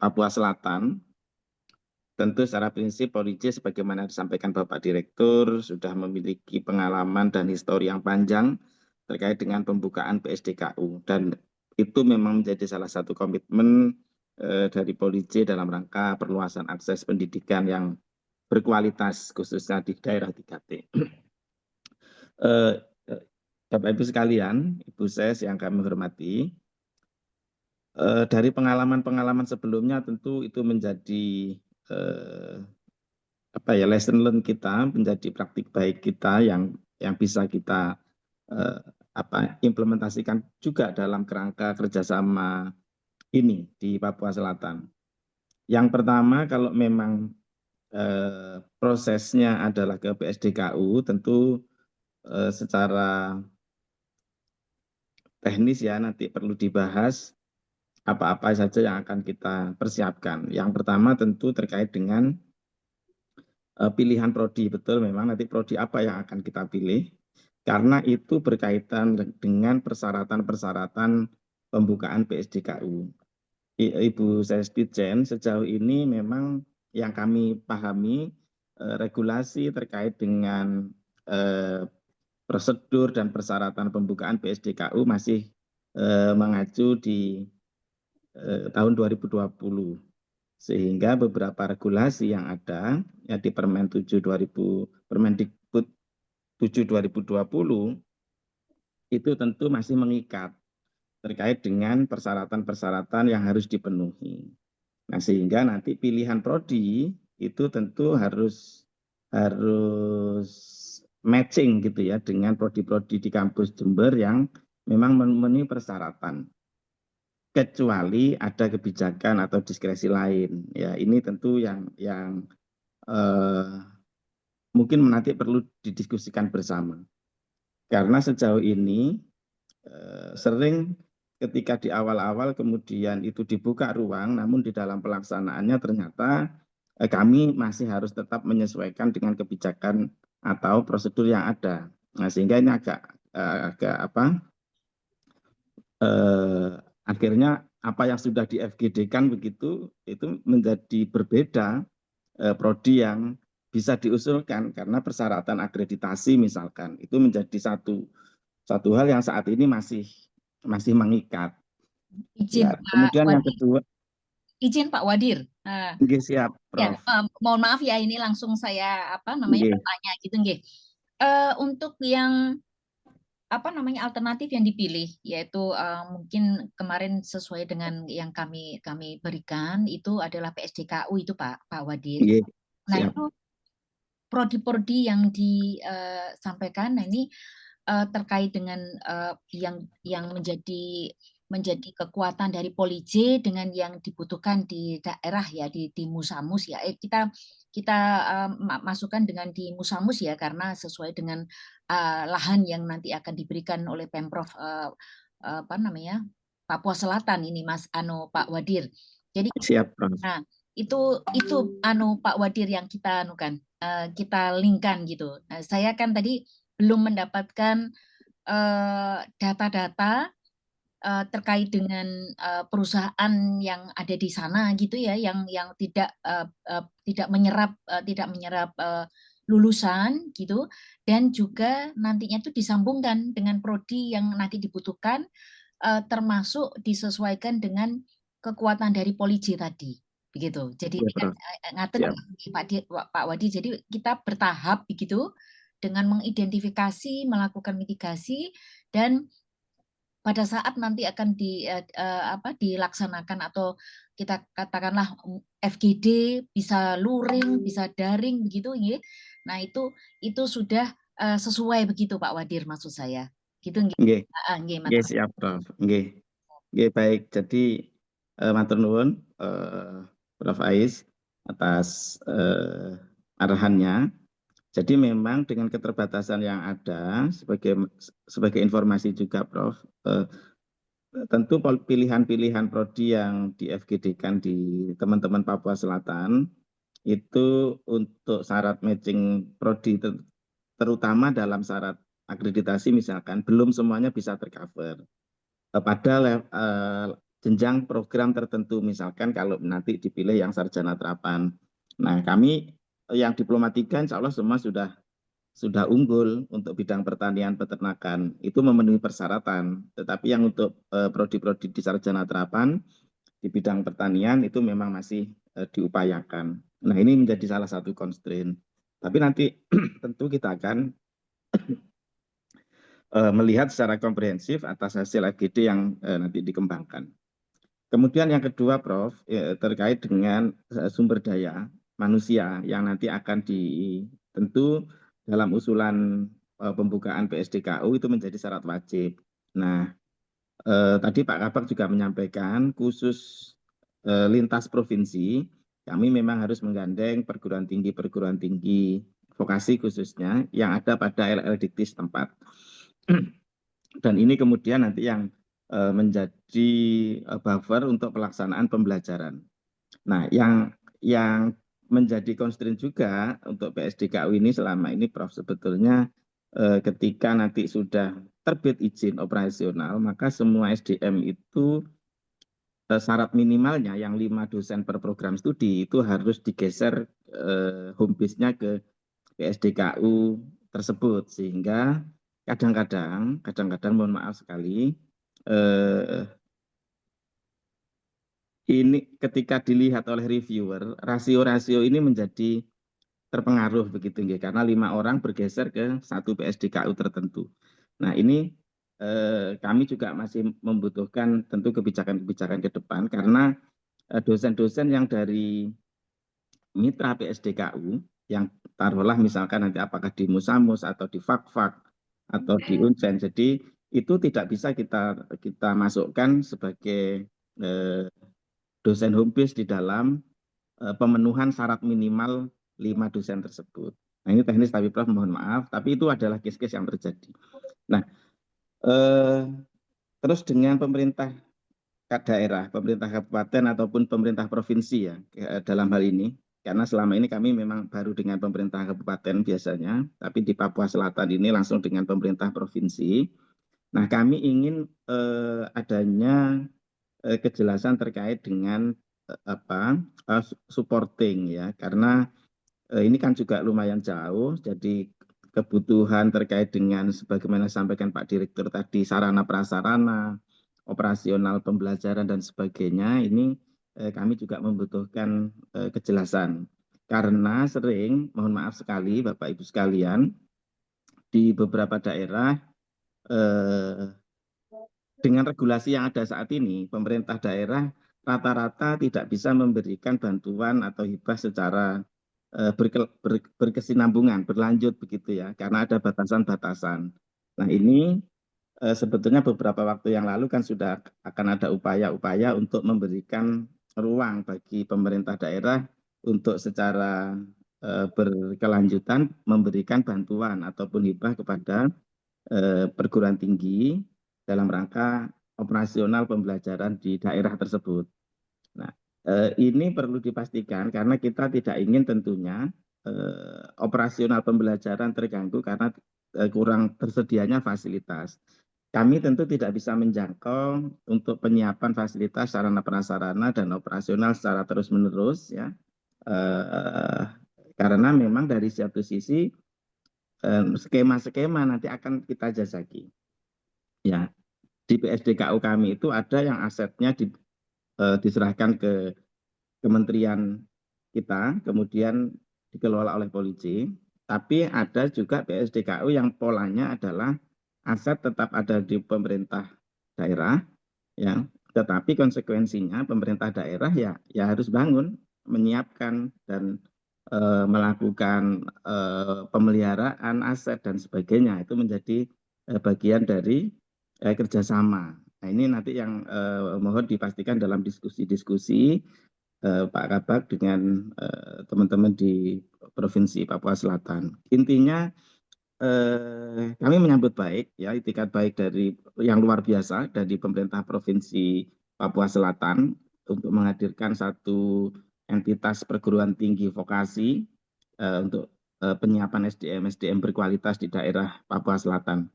Papua Selatan. Tentu secara prinsip Polri sebagaimana disampaikan Bapak Direktur sudah memiliki pengalaman dan histori yang panjang terkait dengan pembukaan BSDKU, dan itu memang menjadi salah satu komitmen dari Polri dalam rangka perluasan akses pendidikan yang berkualitas khususnya di daerah 3T. Bapak Ibu sekalian, Ibu Ses yang kami hormati, dari pengalaman-pengalaman sebelumnya tentu itu menjadi lesson learn kita, menjadi praktik baik kita yang bisa kita implementasikan juga dalam kerangka kerjasama ini di Papua Selatan. Yang pertama, kalau memang prosesnya adalah ke BSDKU, tentu secara teknis ya nanti perlu dibahas apa-apa saja yang akan kita persiapkan. Yang pertama tentu terkait dengan pilihan prodi, betul memang nanti prodi apa yang akan kita pilih, karena itu berkaitan dengan persyaratan-persyaratan pembukaan BSDKU. Ibu Sesditjen, sejauh ini memang yang kami pahami regulasi terkait dengan prosedur dan persyaratan pembukaan BSDKU masih mengacu di tahun 2020. Sehingga beberapa regulasi yang ada ya di Permendikbud 7 2020 itu tentu masih mengikat terkait dengan persyaratan-persyaratan yang harus dipenuhi. Nah, sehingga nanti pilihan prodi itu tentu harus matching gitu ya dengan prodi-prodi di kampus Jember yang memang memenuhi persyaratan. Kecuali ada kebijakan atau diskresi lain. Ya, ini tentu yang mungkin nanti perlu didiskusikan bersama. Karena sejauh ini sering ketika di awal-awal kemudian itu dibuka ruang, namun di dalam pelaksanaannya ternyata kami masih harus tetap menyesuaikan dengan kebijakan atau prosedur yang ada. Nah, sehingga ini akhirnya apa yang sudah di FGD-kan begitu itu menjadi berbeda prodi yang bisa diusulkan karena persyaratan akreditasi misalkan itu menjadi satu hal yang saat ini masih mengikat. Izin Ya, kemudian yang kedua, izin Pak Wadir. siap, Prof. Ya, mohon maaf ya ini langsung saya bertanya gitu nggih. Untuk yang alternatif yang dipilih yaitu mungkin kemarin sesuai dengan yang kami berikan itu adalah PSDKU itu Pak Wadir. Nah, itu prodi-prodi yang disampaikan, nah ini terkait dengan yang menjadi kekuatan dari Polri dengan yang dibutuhkan di daerah ya di Musamus ya. Kita masukkan dengan di Musamus ya karena sesuai dengan lahan yang nanti akan diberikan oleh Pemprov Papua Selatan ini Mas Pak Wadir. Jadi siap, Prof. Nah, itu Pak Wadir yang kita kita linkkan gitu. Nah, saya kan tadi belum mendapatkan data-data terkait dengan perusahaan yang ada di sana gitu ya, yang tidak menyerap lulusan gitu, dan juga nantinya itu disambungkan dengan prodi yang nanti dibutuhkan, termasuk disesuaikan dengan kekuatan dari Polri tadi. Begitu. Jadi ngaten Pak Wadi, jadi kita bertahap begitu dengan mengidentifikasi, melakukan mitigasi, dan pada saat nanti akan dilaksanakan atau kita katakanlah FGD bisa luring, bisa daring begitu ya. Nah, itu sudah sesuai begitu Pak Wadir maksud saya. Gitu nggih. Nggih, siap, Prof. Nggih. Nggih, baik. Jadi matur nuwun Prof. Ais atas arahannya. Jadi memang dengan keterbatasan yang ada sebagai informasi juga Prof, tentu pilihan-pilihan prodi yang di FGD-kan di teman-teman Papua Selatan itu untuk syarat matching prodi terutama dalam syarat akreditasi misalkan belum semuanya bisa tercover pada jenjang program tertentu, misalkan kalau nanti dipilih yang sarjana terapan. Nah, kami yang diplomatika insya Allah semua sudah unggul untuk bidang pertanian peternakan, itu memenuhi persyaratan. Tetapi yang untuk prodi-prodi di sarjana terapan di bidang pertanian itu memang masih diupayakan. Nah, ini menjadi salah satu constraint. Tapi nanti tentu kita akan melihat secara komprehensif atas hasil AGD yang nanti dikembangkan. Kemudian yang kedua, Prof, terkait dengan sumber daya manusia yang nanti akan tentu dalam usulan pembukaan PSDKU itu menjadi syarat wajib. Nah, tadi Pak Kabak juga menyampaikan khusus lintas provinsi, kami memang harus menggandeng perguruan tinggi vokasi khususnya yang ada pada LL-Dikti setempat. Dan ini kemudian nanti yang menjadi buffer untuk pelaksanaan pembelajaran. Nah, yang menjadi constraint juga untuk PSDKU ini selama ini, Prof, sebetulnya ketika nanti sudah terbit izin operasional, maka semua SDM itu syarat minimalnya yang 5 dosen per program studi itu harus digeser home base-nya ke PSDKU tersebut, sehingga kadang-kadang mohon maaf sekali ini ketika dilihat oleh reviewer rasio-rasio ini menjadi terpengaruh begitu ya, karena 5 orang bergeser ke satu PSDKU tertentu. Nah, ini kami juga masih membutuhkan tentu kebijakan-kebijakan ke depan, karena dosen-dosen yang dari mitra PSDKU yang taruhlah misalkan nanti apakah di Musamus atau di Fakfak atau di Unjen, jadi itu tidak bisa kita masukkan sebagai dosen home base di dalam pemenuhan syarat minimal 5 dosen tersebut. Nah, ini teknis tapi Prof mohon maaf, tapi itu adalah case-case yang terjadi. Nah, terus dengan pemerintah daerah, pemerintah kabupaten ataupun pemerintah provinsi ya dalam hal ini, karena selama ini kami memang baru dengan pemerintah kabupaten biasanya, tapi di Papua Selatan ini langsung dengan pemerintah provinsi. Nah, kami ingin adanya kejelasan terkait dengan supporting ya, karena ini kan juga lumayan jauh, jadi kebutuhan terkait dengan sebagaimana disampaikan Pak Direktur tadi, sarana prasarana, operasional pembelajaran dan sebagainya, ini kami juga membutuhkan kejelasan. Karena sering, mohon maaf sekali Bapak Ibu sekalian, di beberapa daerah dengan regulasi yang ada saat ini, pemerintah daerah rata-rata tidak bisa memberikan bantuan atau hibah secara berkesinambungan, berlanjut begitu ya, karena ada batasan-batasan. Nah, ini sebetulnya beberapa waktu yang lalu kan sudah akan ada upaya-upaya untuk memberikan ruang bagi pemerintah daerah untuk secara berkelanjutan memberikan bantuan ataupun hibah kepada perguruan tinggi dalam rangka operasional pembelajaran di daerah tersebut. Nah, ini perlu dipastikan karena kita tidak ingin tentunya operasional pembelajaran terganggu karena kurang tersedianya fasilitas. Kami tentu tidak bisa menjangkau untuk penyiapan fasilitas sarana prasarana dan operasional secara terus-menerus ya, karena memang dari satu sisi skema-skema nanti akan kita jajaki. Ya, di PSDKU kami itu ada yang asetnya diserahkan ke kementerian kita, kemudian dikelola oleh polisi, tapi ada juga PSDKU yang polanya adalah aset tetap ada di pemerintah daerah, ya, tetapi konsekuensinya pemerintah daerah ya harus bangun, menyiapkan dan melakukan pemeliharaan aset dan sebagainya, itu menjadi bagian dari kerjasama. Nah, ini nanti yang mohon dipastikan dalam diskusi-diskusi Pak Kabak dengan teman-teman di Provinsi Papua Selatan. Intinya kami menyambut baik ya itikat baik dari yang luar biasa dari pemerintah Provinsi Papua Selatan untuk menghadirkan satu entitas perguruan tinggi vokasi untuk penyiapan SDM berkualitas di daerah Papua Selatan.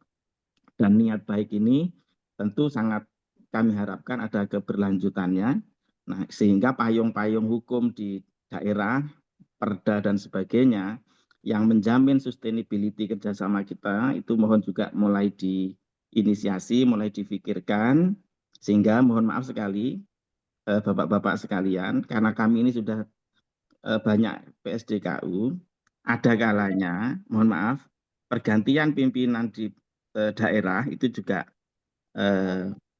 Dan niat baik ini tentu sangat kami harapkan ada keberlanjutannya. Nah, sehingga payung-payung hukum di daerah, perda dan sebagainya yang menjamin sustainability kerjasama kita itu mohon juga mulai diinisiasi, mulai difikirkan, sehingga mohon maaf sekali Bapak-bapak sekalian, karena kami ini sudah banyak PSDKU, ada kalanya, mohon maaf, pergantian pimpinan di daerah itu juga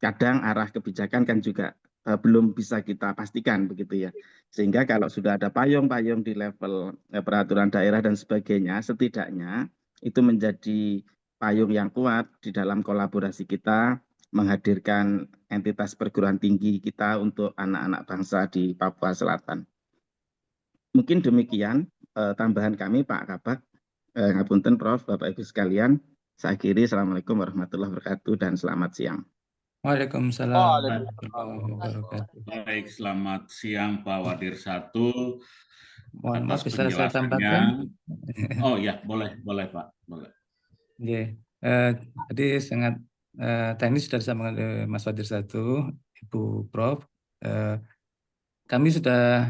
kadang arah kebijakan kan juga belum bisa kita pastikan begitu ya. Sehingga kalau sudah ada payung-payung di level peraturan daerah dan sebagainya, setidaknya itu menjadi payung yang kuat di dalam kolaborasi kita menghadirkan entitas perguruan tinggi kita untuk anak-anak bangsa di Papua Selatan. Mungkin demikian tambahan kami Pak Kabak. Ngapunten Prof, Bapak Ibu sekalian. Saya akhiri. Assalamualaikum warahmatullahi wabarakatuh dan selamat siang. Waalaikumsalam warahmatullahi wabarakatuh. Baik, selamat siang Pak Wadir 1 Mohon maaf, atas bisa saya tambahkan? penjelasannya. Oh ya, boleh Pak, boleh. Oke, tadi sangat teknis sudah disampaikan oleh Mas Wadir 1, Ibu Prof. Kami sudah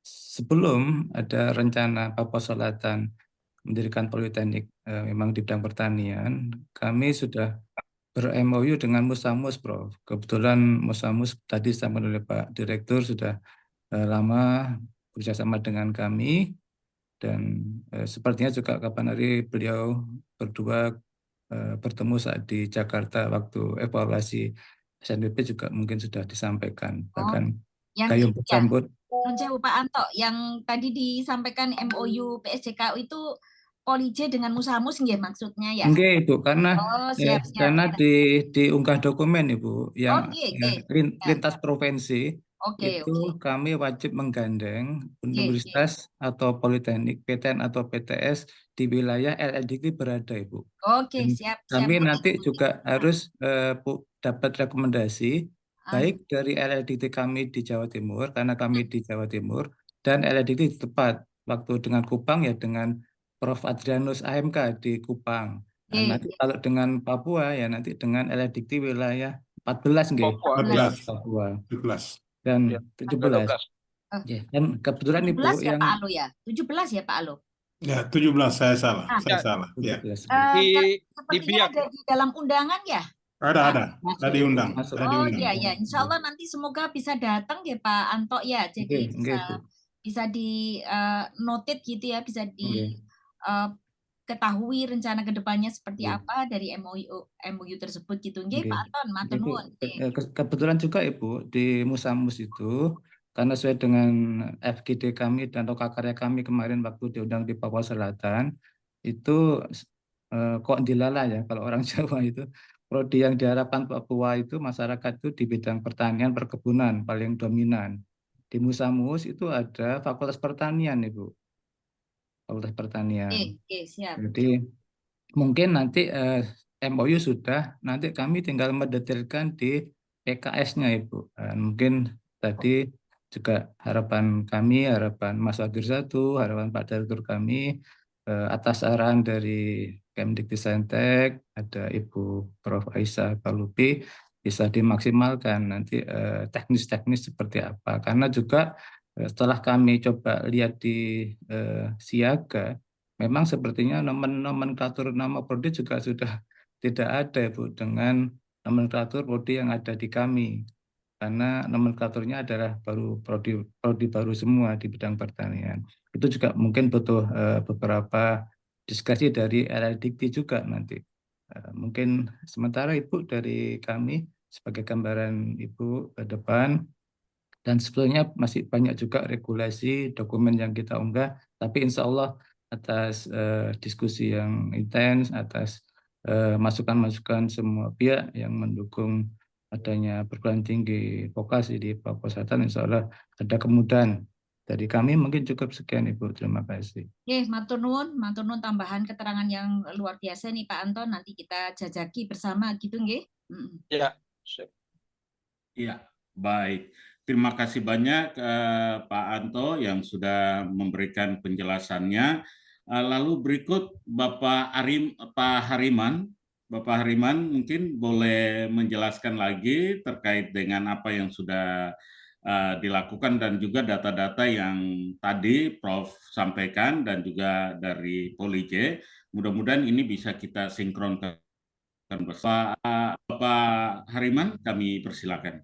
sebelum ada rencana Papua Selatan mendirikan politeknik memang di bidang pertanian, kami sudah ber-MOU dengan Musamus, Prof. Kebetulan Musamus tadi disampaikan oleh Pak Direktur sudah lama bekerjasama dengan kami, dan sepertinya juga kapan hari beliau berdua bertemu saat di Jakarta waktu evaluasi SNBP juga mungkin sudah disampaikan. Bahkan Gayung Bersambut. Pak Anto, yang tadi disampaikan MOU PSDKU itu Polije dengan Musamus nggih maksudnya ya? Enggak Ibu, karena siap. karena diunggah dokumen Ibu yang lintas provinsi. Itu kami wajib menggandeng universitas atau politeknik, PTN atau PTS di wilayah LLDT berada, Ibu. Siap. Kami nanti juga harus dapat rekomendasi baik dari LLDT kami di Jawa Timur, karena kami di Jawa Timur, dan LLDT di tempat. Waktu dengan Kupang ya dengan Prof. Adrianus AMK di Kupang. Nah, nanti kalau dengan Papua ya nanti dengan LLDT wilayah 14 nggih. 14. Papua. 17. Dan 17. Dan kebetulan 17 Ibu ya yang Pak Alo ya? 17 ya Pak Alo? Ya, 17 saya salah. Saya salah. Ya. Sepertinya ada di dalam undangan ya? Ada diundang. Iya, insya Allah nanti semoga bisa datang ya Pak Anto ya. Jadi bisa di noted gitu ya, bisa diketahui rencana kedepannya seperti apa dari MOU tersebut gitu. Nggih Pak Anton, matur nuwun. Kebetulan juga Ibu di Musamus itu karena sesuai dengan FGD kami dan atau karya kami kemarin waktu diundang di Papua Selatan itu kok dilala ya kalau orang Jawa itu prodi yang diharapkan Papua itu masyarakat itu di bidang pertanian perkebunan paling dominan. Di Musamus itu ada Fakultas Pertanian Ibu. Fakultas Pertanian. Siap. Jadi mungkin nanti MOU sudah, nanti kami tinggal mendetailkan di PKS-nya Ibu. Mungkin tadi juga harapan kami, harapan Mas Wadir 1, harapan Pak Direktur kami, atas arahan dari Kemdikbudristek, ada Ibu Prof. Aisyah Palupi, bisa dimaksimalkan nanti teknis-teknis seperti apa. Karena juga setelah kami coba lihat di Siaga, memang sepertinya nomenklatur nama prodi juga sudah tidak ada Bu dengan nomenklatur prodi yang ada di kami. Karena nomenklaturnya adalah prodi baru semua di bidang pertanian. Itu juga mungkin butuh beberapa diskusi dari LLDT juga nanti. Mungkin sementara Ibu dari kami sebagai gambaran Ibu ke depan, dan sebetulnya masih banyak juga regulasi dokumen yang kita unggah, tapi insya Allah atas diskusi yang intens, atas masukan-masukan semua pihak yang mendukung adanya perguruan tinggi vokasi di Papua Selatan, insya Allah ada kemudahan. Dari kami mungkin cukup sekian Ibu, terima kasih. Matur nuwun tambahan keterangan yang luar biasa nih Pak Anton, nanti kita jajaki bersama gitu nggih. Ya, baik. terima kasih banyak Pak Anto yang sudah memberikan penjelasannya. Lalu berikut Pak Hariman. Bapak Hariman mungkin boleh menjelaskan lagi terkait dengan apa yang sudah dilakukan dan juga data-data yang tadi Prof sampaikan dan juga dari Polije. Mudah-mudahan ini bisa kita sinkronkan bersama. Bapak Hariman, kami persilakan.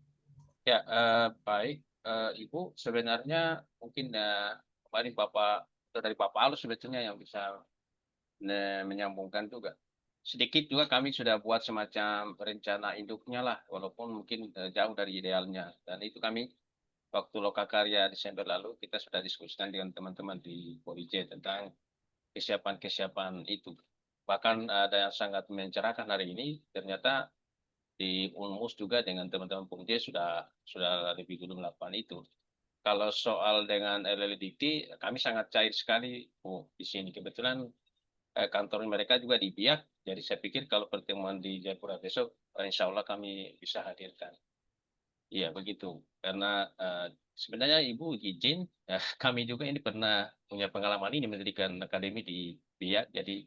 Ya, baik, Ibu. Sebenarnya mungkin kemarin dari Bapak Alus sebetulnya yang bisa menyambungkan juga. Sedikit juga kami sudah buat semacam rencana induknya lah, walaupun mungkin jauh dari idealnya. Dan itu kami waktu Lokakarya Desember lalu kita sudah diskusikan dengan teman-teman di Polije tentang kesiapan-kesiapan itu. Bahkan ada yang sangat mencerahkan hari ini, ternyata di Unmus juga dengan teman-teman Polije sudah lebih dulu melakukan itu. Kalau soal dengan LLDT, kami sangat cair sekali di sini. Kebetulan kantor mereka juga di Biak, jadi saya pikir kalau pertemuan di Jayapura besok, insya Allah kami bisa hadirkan. Iya begitu, karena sebenarnya Ibu izin, kami juga ini pernah punya pengalaman ini mendirikan akademi di Biak, jadi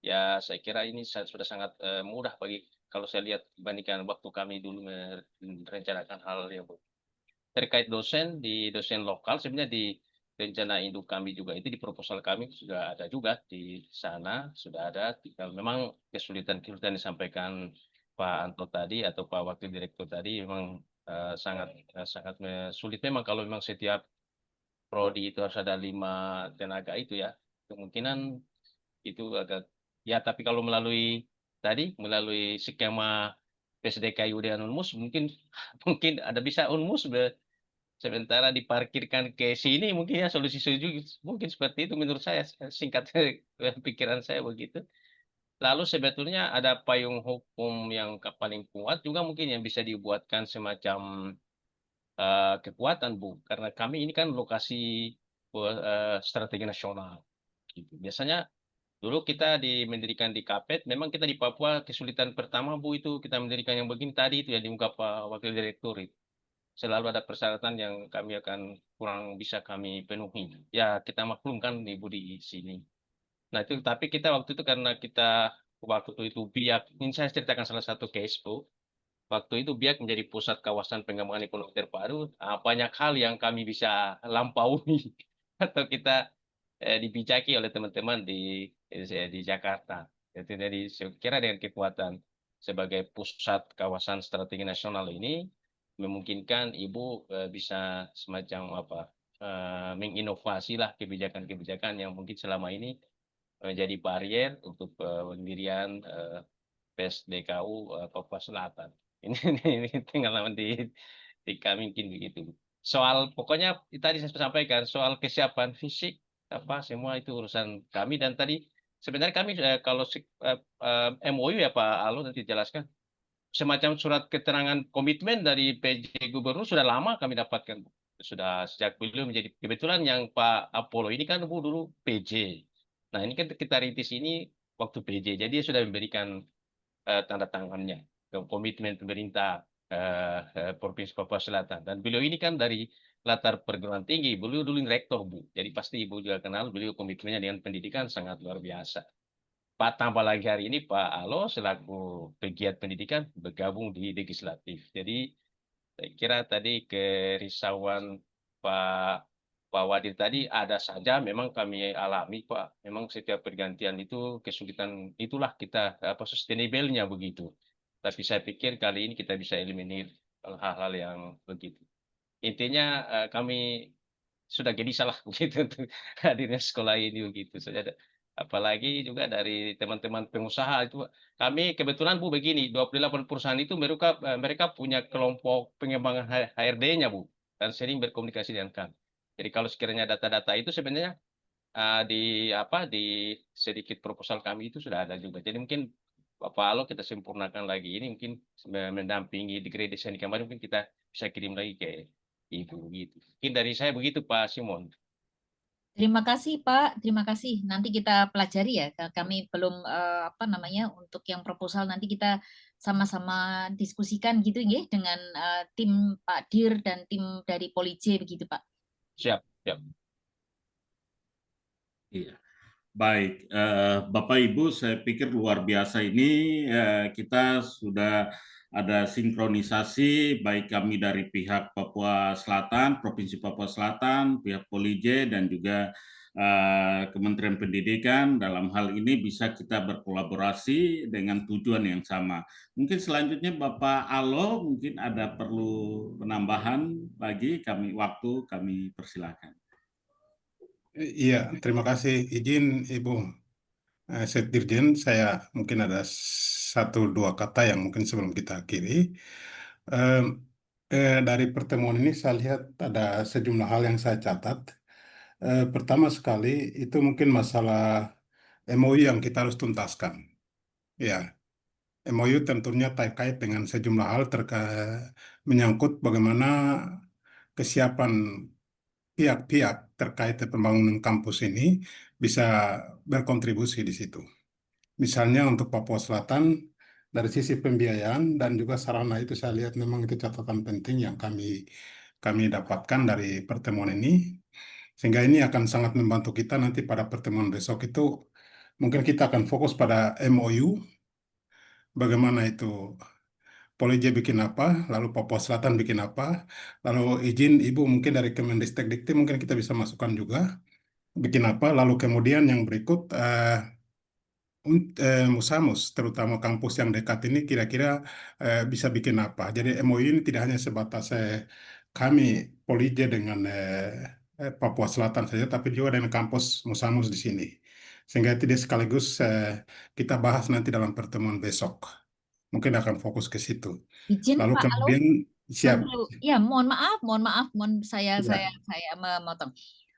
ya saya kira ini sudah sangat mudah bagi kalau saya lihat dibandingkan waktu kami dulu merencanakan hal yang terkait dosen di dosen lokal sebenarnya di rencana induk kami juga itu di proposal kami sudah ada juga di sana sudah ada. Memang kesulitan-kesulitan disampaikan Pak Anto tadi atau Pak Wakil Direktur tadi memang sangat sulit memang kalau memang setiap prodi itu harus ada 5 tenaga itu ya kemungkinan itu agak ya tapi kalau melalui skema PSDKU dan Unmus mungkin ada bisa Unmus sementara diparkirkan ke sini mungkin ya solusi mungkin seperti itu menurut saya singkat pikiran saya begitu. Lalu sebetulnya ada payung hukum yang paling kuat juga mungkin yang bisa dibuatkan semacam kekuatan Bu karena kami ini kan lokasi strategi nasional gitu. Biasanya dulu kita mendirikan di Kapet memang kita di Papua kesulitan pertama Bu itu kita mendirikan yang begini tadi itu ya diungkap Pak Wakil Direktur itu. Selalu ada persyaratan yang kami akan kurang bisa kami penuhi. Ya, kita maklumkan Ibu di sini. Nah, itu tapi kita waktu itu karena kita waktu itu Biak, ini saya ceritakan salah satu case, Bu. Waktu itu Biak menjadi pusat kawasan pengembangan ekonomi terpadu, banyak hal yang kami bisa lampaui atau kita dibijaki oleh teman-teman di Jakarta. Jadi saya kira dengan kekuatan sebagai pusat kawasan strategi nasional ini memungkinkan Ibu bisa semacam menginovasi lah kebijakan-kebijakan yang mungkin selama ini menjadi barrier untuk pendirian PSDKU Papua Selatan. Ini tinggal di kami mungkin begitu. Soal pokoknya tadi saya sampaikan soal kesiapan fisik semua itu urusan kami dan tadi sebenarnya kami kalau MOU ya Pak Alo nanti jelaskan semacam surat keterangan komitmen dari PJ Gubernur sudah lama kami dapatkan. Sudah sejak beliau menjadi kebetulan yang Pak Apollo ini kan Bu dulu PJ. Nah ini kan kita rintis ini waktu PJ. Jadi dia sudah memberikan tanda tangannya ke komitmen pemerintah Provinsi Papua Selatan. Dan beliau ini kan dari latar perguruan tinggi. Beliau dulu rektor Bu. Jadi pasti Ibu juga kenal beliau komitmennya dengan pendidikan sangat luar biasa. Pak tambah lagi hari ini Pak Alo selaku pegiat pendidikan bergabung di legislatif. Jadi saya kira tadi kerisauan Pak Wadir tadi ada saja memang kami alami Pak. Memang setiap pergantian itu kesulitan itulah kita sustainable-nya begitu. Tapi saya pikir kali ini kita bisa eliminir hal-hal yang begitu. Intinya kami sudah jadi salah begitu untuk hadirnya sekolah ini begitu saja. Apalagi juga dari teman-teman pengusaha itu kami kebetulan Bu begini 28 perusahaan itu mereka punya kelompok pengembangan HRD-nya Bu dan sering berkomunikasi dengan kami. Jadi kalau sekiranya data-data itu sebenarnya di sedikit proposal kami itu sudah ada juga. Jadi mungkin Bapak Alo kita sempurnakan lagi ini mungkin mendampingi degree desain kemarin mungkin kita bisa kirim lagi ke Ibu gitu. Mungkin dari saya begitu Pak Simon. Terima kasih Pak, terima kasih. Nanti kita pelajari ya. Kami belum untuk yang proposal nanti kita sama-sama diskusikan gitu ya dengan tim Pak Dir dan tim dari Polije begitu Pak. Siap, siap. Iya. Baik, Bapak Ibu, saya pikir luar biasa ini kita sudah ada sinkronisasi baik kami dari pihak Papua Selatan, Provinsi Papua Selatan, pihak Polije dan juga Kementerian Pendidikan. Dalam hal ini bisa kita berkolaborasi dengan tujuan yang sama. Mungkin selanjutnya Bapak Alo mungkin ada perlu penambahan bagi kami, waktu kami persilakan. Iya, terima kasih. Izin Ibu Sekdirjen, saya mungkin ada 1-2 kata yang mungkin sebelum kita akhiri. Dari pertemuan ini saya lihat ada sejumlah hal yang saya catat. Pertama sekali itu mungkin masalah MOU yang kita harus tuntaskan. Ya, MOU tentunya terkait dengan sejumlah hal menyangkut bagaimana kesiapan pihak-pihak terkait pembangunan kampus ini bisa berkontribusi di situ. Misalnya untuk Papua Selatan, dari sisi pembiayaan dan juga sarana itu saya lihat memang itu catatan penting yang kami dapatkan dari pertemuan ini. Sehingga ini akan sangat membantu kita nanti pada pertemuan besok itu mungkin kita akan fokus pada MOU, bagaimana itu Polije bikin apa, lalu Papua Selatan bikin apa, lalu izin Ibu mungkin dari Kemendikbud mungkin kita bisa masukkan juga bikin apa, lalu kemudian yang berikut Musamus, terutama kampus yang dekat ini kira-kira bisa bikin apa. Jadi MOU ini tidak hanya sebatas kami Polije dengan Papua Selatan saja, tapi juga dengan kampus Musamus di sini. Sehingga itu dia sekaligus kita bahas nanti dalam pertemuan besok. Mungkin akan fokus ke situ. Izin Lalu Pak Alo, kemudian siap. ya mohon maaf, saya Ya, memotong.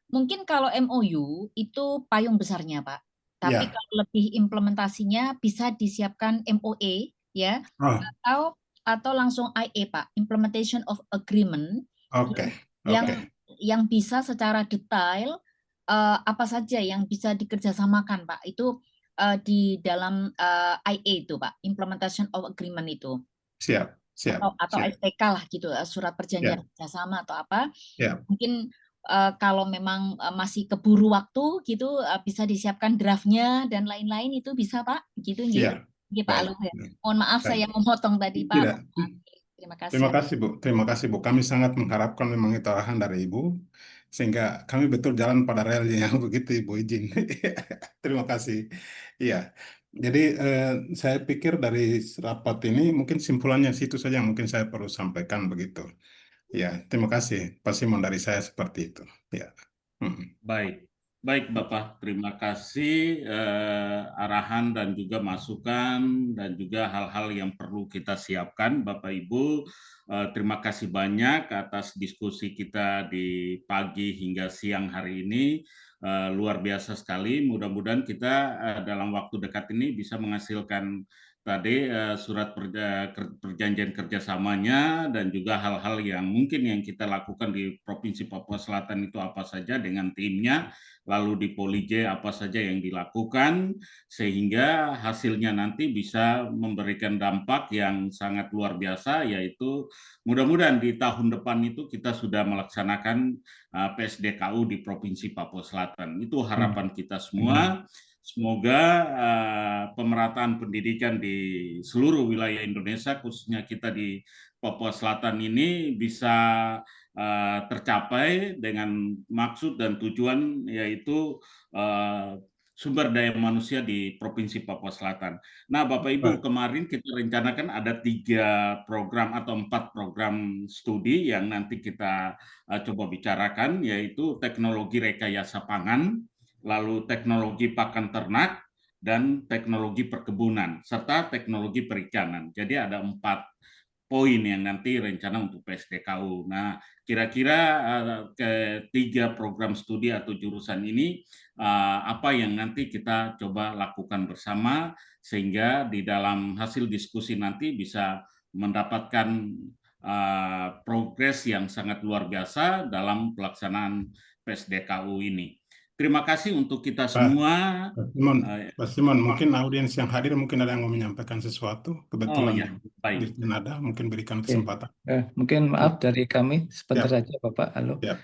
Mungkin kalau MOU itu payung besarnya Pak, tapi ya. kalau lebih implementasinya bisa disiapkan MOA ya, Oh, atau langsung IA Pak, Implementation of Agreement oke, yang oke. yang bisa secara detail apa saja yang bisa dikerjasamakan Pak, itu di dalam IA itu Pak, Implementation of Agreement itu. Siap, siap, Atau siap. SPK lah gitu, surat perjanjian Ya, kerjasama atau apa. ya, Mungkin kalau memang masih keburu waktu gitu bisa disiapkan draftnya dan lain-lain itu bisa Pak, gitu nggih. ya. Nggih Pak Baik, Alu ya. Mohon maaf baik. saya memotong tadi Pak. Tidak. Terima kasih. Terima kasih Bu, terima kasih Bu. Kami sangat mengharapkan memang itu arahan dari Ibu, sehingga kami betul jalan pada relnya yang begitu Ibu izin. Terima kasih. Iya, jadi saya pikir dari rapat ini mungkin simpulannya situ saja yang mungkin saya perlu sampaikan begitu. Ya, terima kasih Pak Simon dari saya seperti itu. Ya. Baik, baik Bapak, terima kasih arahan dan juga masukan dan juga hal-hal yang perlu kita siapkan Bapak Ibu. Terima kasih banyak atas diskusi kita di pagi hingga siang hari ini. Luar biasa sekali, mudah-mudahan kita dalam waktu dekat ini bisa menghasilkan tadi surat perjanjian kerjasamanya dan juga hal-hal yang mungkin yang kita lakukan di Provinsi Papua Selatan itu apa saja dengan timnya, lalu di Polije apa saja yang dilakukan, sehingga hasilnya nanti bisa memberikan dampak yang sangat luar biasa, yaitu mudah-mudahan di tahun depan itu kita sudah melaksanakan PSDKU di Provinsi Papua Selatan. Itu harapan kita semua. Semoga pemerataan pendidikan di seluruh wilayah Indonesia, khususnya kita di Papua Selatan ini bisa tercapai dengan maksud dan tujuan yaitu sumber daya manusia di Provinsi Papua Selatan. Nah, Bapak Ibu, kemarin kita rencanakan ada 3 program atau 4 program studi yang nanti kita coba bicarakan, yaitu teknologi rekayasa pangan, lalu teknologi pakan ternak, dan teknologi perkebunan, serta teknologi perikanan. Jadi ada 4 poin yang nanti rencana untuk PSDKU. Nah, kira-kira ketiga program studi atau jurusan ini apa yang nanti kita coba lakukan bersama, sehingga di dalam hasil diskusi nanti bisa mendapatkan progres yang sangat luar biasa dalam pelaksanaan PSDKU ini. Terima kasih untuk kita semua. Pak Simon, mungkin audiens yang hadir mungkin ada yang mau menyampaikan sesuatu. Kebetulan ya, baik. Dirjen ada, mungkin berikan Oke. kesempatan. Mungkin maaf dari kami sebentar Siap. saja Bapak. Halo. Siap.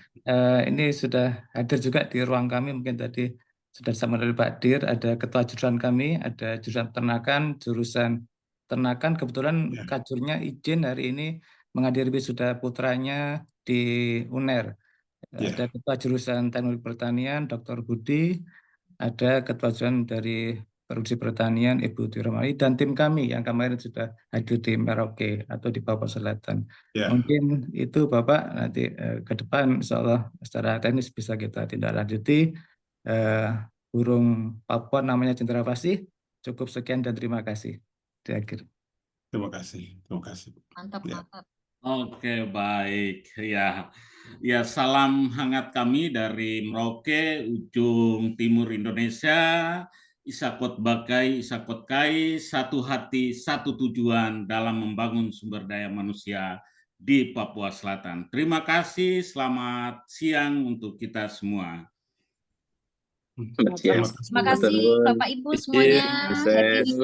Ini sudah hadir juga di ruang kami, mungkin tadi sudah sama dari Pak Dir, ada ketua jurusan kami, ada jurusan ternakan, kebetulan Ya. kajurnya izin hari ini menghadiri wisuda putranya di UNER. Ya. Ada ketua jurusan teknologi pertanian, Dr. Budi, ada ketua jurusan dari produksi pertanian, Ibu Diromali, dan tim kami yang kemarin sudah hadir di Merauke atau di Papua Selatan. Ya. Mungkin itu Bapak, nanti ke depan insya Allah secara teknis bisa kita tindak lanjuti. Burung Papua namanya Cendrawasih. Cukup sekian dan terima kasih. Di akhir. Terima kasih. Terima kasih. Mantap, Ya. mantap. Oke, baik. Ya, salam hangat kami dari Merauke, ujung timur Indonesia. Isakot Bakai, Isakot Kai, satu hati, satu tujuan dalam membangun sumber daya manusia di Papua Selatan. Terima kasih, selamat siang untuk kita semua. Selamat siang. Terima kasih Bapak Ibu semuanya. Sukses.